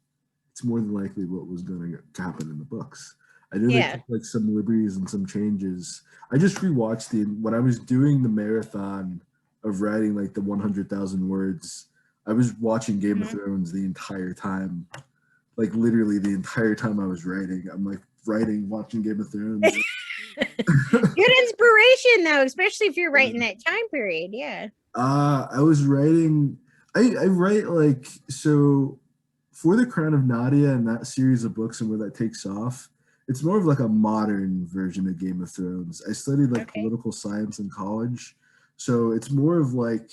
it's more than likely what was going to happen in the books. I know they took like some liberties and some changes. I just rewatched when I was doing the marathon of writing like the 100,000 words. I was watching Game of Thrones the entire time, like literally the entire time I was writing. I'm like writing, watching Game of Thrones. Good inspiration though, especially if you're writing that time period. Yeah. I was writing. I write like so for the Crown of Nadia and that series of books and where that takes off. It's more of like a modern version of Game of Thrones. I studied like political science in college, so it's more of like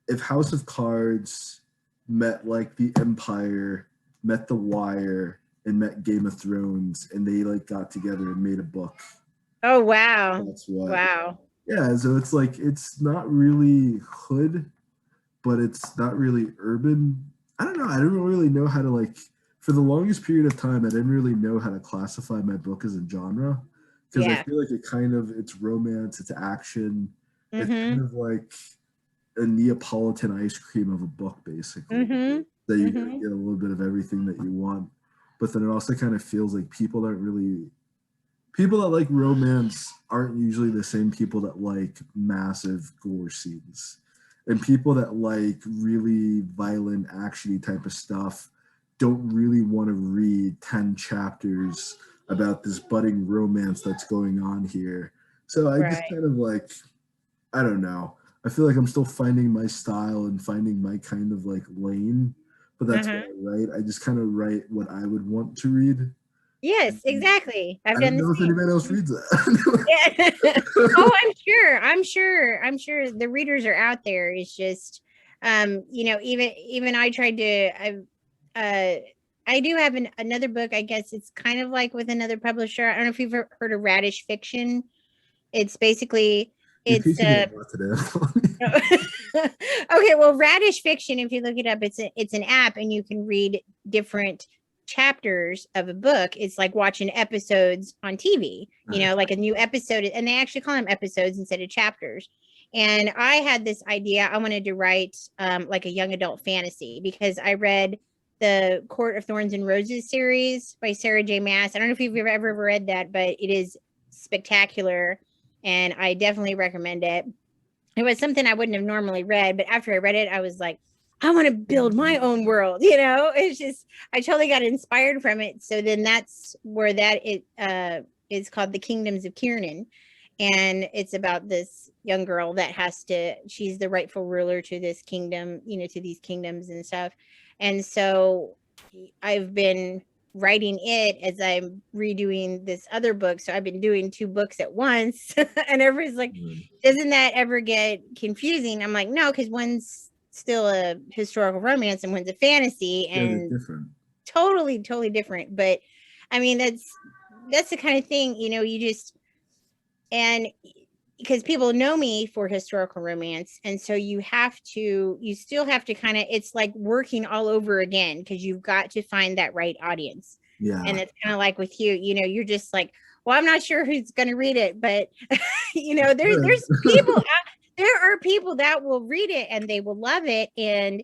if House of Cards met like the Empire, met The Wire, and met Game of Thrones, and they like got together and made a book. Oh wow! That's what. Wow. Yeah, so it's like it's not really hood, but it's not really urban. I don't know. I don't really know how to like. For the longest period of time, I didn't really know how to classify my book as a genre because I feel like it's romance, it's action, it's kind of like a Neapolitan ice cream of a book, basically. That you get a little bit of everything that you want, but then it also kind of feels like people that like romance aren't usually the same people that like massive gore scenes, and people that like really violent, actiony type of stuff don't really want to read 10 chapters about this budding romance that's going on here. So I just kind of like, I don't know. I feel like I'm still finding my style and finding my kind of like lane, but that's what I write. I just kind of write what I would want to read. Yes, exactly. I don't know if anybody else reads that. Oh, I'm sure the readers are out there. It's just, you know, even I tried to, I do have another book. I guess it's kind of like with another publisher. I don't know if you've heard of Radish Fiction. It's basically okay. Well, Radish Fiction, if you look it up, it's an app, and you can read different chapters of a book. It's like watching episodes on TV. You know, like a new episode, and they actually call them episodes instead of chapters. And I had this idea. I wanted to write like a young adult fantasy because I read the Court of Thorns and Roses series by Sarah J. Maas. I don't know if you've ever read that, but it is spectacular, and I definitely recommend it. It was something I wouldn't have normally read, but after I read it, I was like, I want to build my own world. You know, it's just, I totally got inspired from it. So then that's where that is called The Kingdoms of Kiernan. And it's about this young girl that she's the rightful ruler to this kingdom, you know, to these kingdoms and stuff. And so I've been writing it as I'm redoing this other book. So I've been doing 2 books at once. And everybody's like, doesn't that ever get confusing? I'm like, no, because one's still a historical romance and one's a fantasy, and different. Totally different. But I mean, that's the kind of thing, you know, you just, and because people know me for historical romance, and so you still have to kind of, it's like working all over again, because you've got to find that right audience. And it's kind of like with you know, you're just like, well, I'm not sure who's going to read it, but you know, there's people there are people that will read it and they will love it, and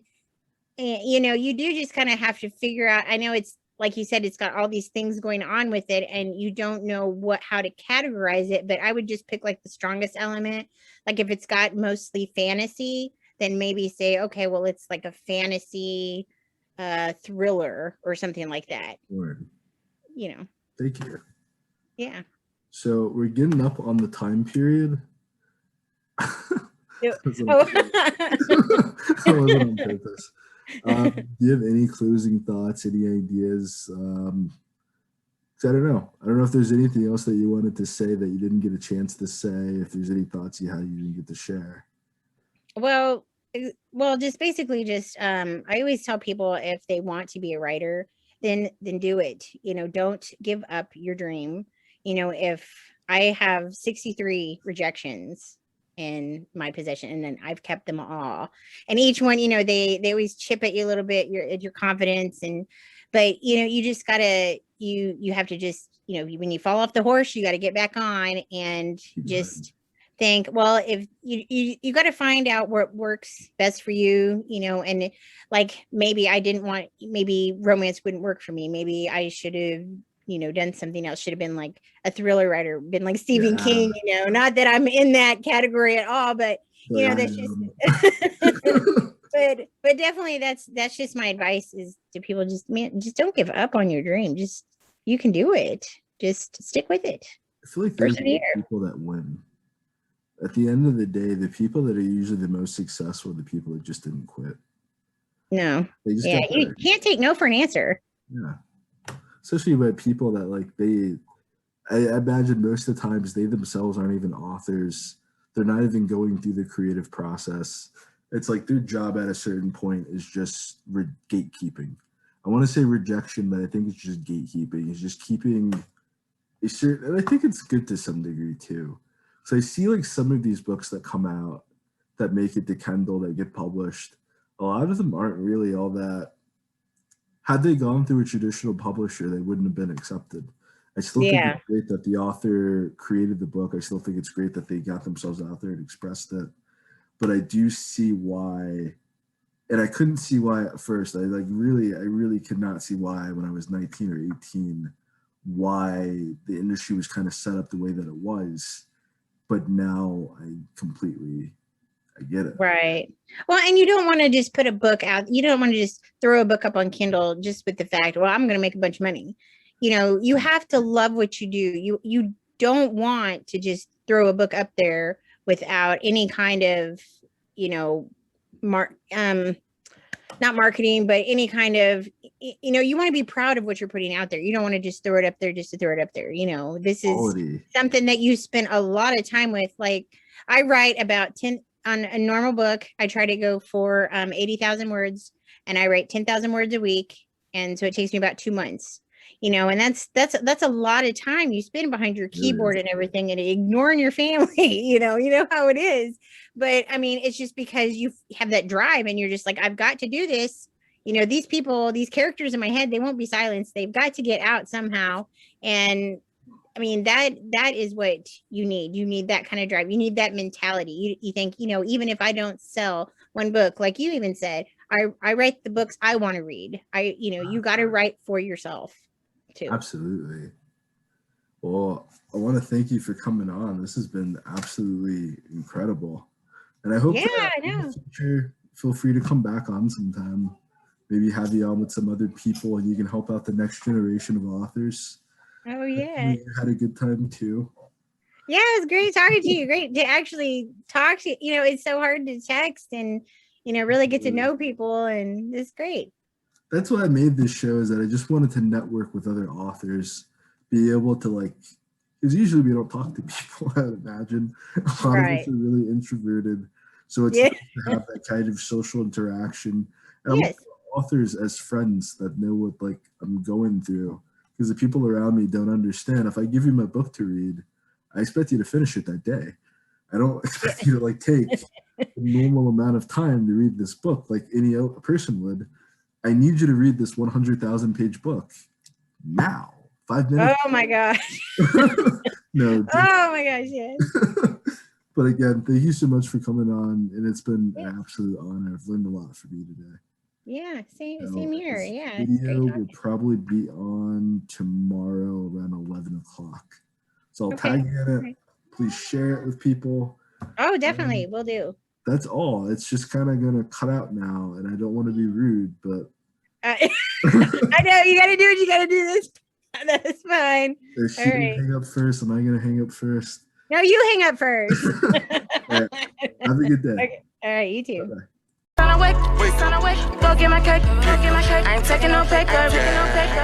you know, you do just kind of have to figure out. I know it's like you said, it's got all these things going on with it, and you don't know how to categorize it. But I would just pick like the strongest element. Like if it's got mostly fantasy, then maybe say, okay, well, it's like a fantasy thriller or something like that. Word. You know. Thank you. Yeah. So we're getting up on the time period. That wasn't on purpose. Do you have any closing thoughts, any ideas? So I don't know. I don't know if there's anything else that you wanted to say that you didn't get a chance to say. If there's any thoughts you had you didn't get to share. Well, just basically just I always tell people if they want to be a writer, then do it. Don't give up your dream. If I have 63 rejections in my possession, and then I've kept them all. And each one, they always chip at you a little bit, your confidence. But you just gotta you have to just, when you fall off the horse, you got to get back on and just think, well, if you got to find out what works best for you, and like maybe romance wouldn't work for me. Maybe I should have, done something else, should have been like a thriller writer, been like Stephen King, not that I'm in that category at all, but that's just but definitely that's just my advice is to people, just don't give up on your dream. Just, you can do it. Just stick with it. I feel like there's people that win. At the end of the day, the people that are usually the most successful are the people that just didn't quit. No. Yeah, you can't take no for an answer. Yeah. Especially by people that I imagine most of the times they themselves aren't even authors. They're not even going through the creative process. It's like their job at a certain point is just gatekeeping. I want to say rejection, but I think it's just gatekeeping. It's just keeping a certain, and I think it's good to some degree too. So I see like some of these books that come out that make it to Kindle, that get published. A lot of them aren't really all that. Had they gone through a traditional publisher, they wouldn't have been accepted. I still think it's great that the author created the book. I still think it's great that they got themselves out there and expressed it. But I do see why, and I couldn't see why at first. I really could not see why when I was 19 or 18, why the industry was kind of set up the way that it was. But now I get it. Right. Well, and you don't want to just put a book out. You don't want to just throw a book up on Kindle just with the fact, well, I'm going to make a bunch of money. You have to love what you do. You don't want to just throw a book up there without any kind of, not marketing, but any kind of, you want to be proud of what you're putting out there. You don't want to just throw it up there just to throw it up there. This is quality. Something that you spend a lot of time with. Like I write about 10 on a normal book. I try to go for 80,000 words, and I write 10,000 words a week. And so it takes me about 2 months, and that's a lot of time you spend behind your keyboard and everything, and ignoring your family. You know how it is. But I mean, it's just because you have that drive and you're just like, I've got to do this. These people, these characters in my head, they won't be silenced. They've got to get out somehow. And I mean, that is what you need. You need that kind of drive. You need that mentality. You think, even if I don't sell one book, like you even said, I write the books I want to read. You got to write for yourself too. Absolutely. Well, I want to thank you for coming on. This has been absolutely incredible. And I hope in the future, feel free to come back on sometime. Maybe have you on with some other people and you can help out the next generation of authors. Oh, yeah. You had a good time too. Yeah, it was great talking to you. Great to actually talk to you. It's so hard to text and, really get to know people, and it's great. That's why I made this show, is that I just wanted to network with other authors, be able to because usually we don't talk to people, I would imagine. A lot of us are really introverted. So it's nice to have that kind of social interaction. And I want authors as friends that know what I'm going through. Because the people around me don't understand. If I give you my book to read, I expect you to finish it that day. I don't expect you to take a normal amount of time to read this book like any other person would. I need you to read this 100,000 page book now. 5 minutes. Oh my gosh. No. Oh my gosh, yes. But again, thank you so much for coming on, and it's been an absolute honor. I've learned a lot from you today. Yeah, same here. Yeah. Video will probably be on tomorrow around 11 o'clock. So I'll tag you in it. Please share it with people. Oh, definitely. We'll do. That's all. It's just kind of going to cut out now, and I don't want to be rude, but. I know. You got to do what you got to do. That's fine. Is she going to hang up first? Am I going to hang up first? No, you hang up first. All right. Have a good day. Okay. All right. You too. Bye-bye. awake, go get my cake, I ain't taking no pay cut, know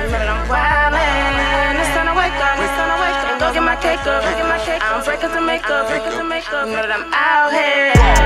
that I'm wildin'. It's time to wake up, and go get my cake up, I don't break up the makeup, know that I'm out here.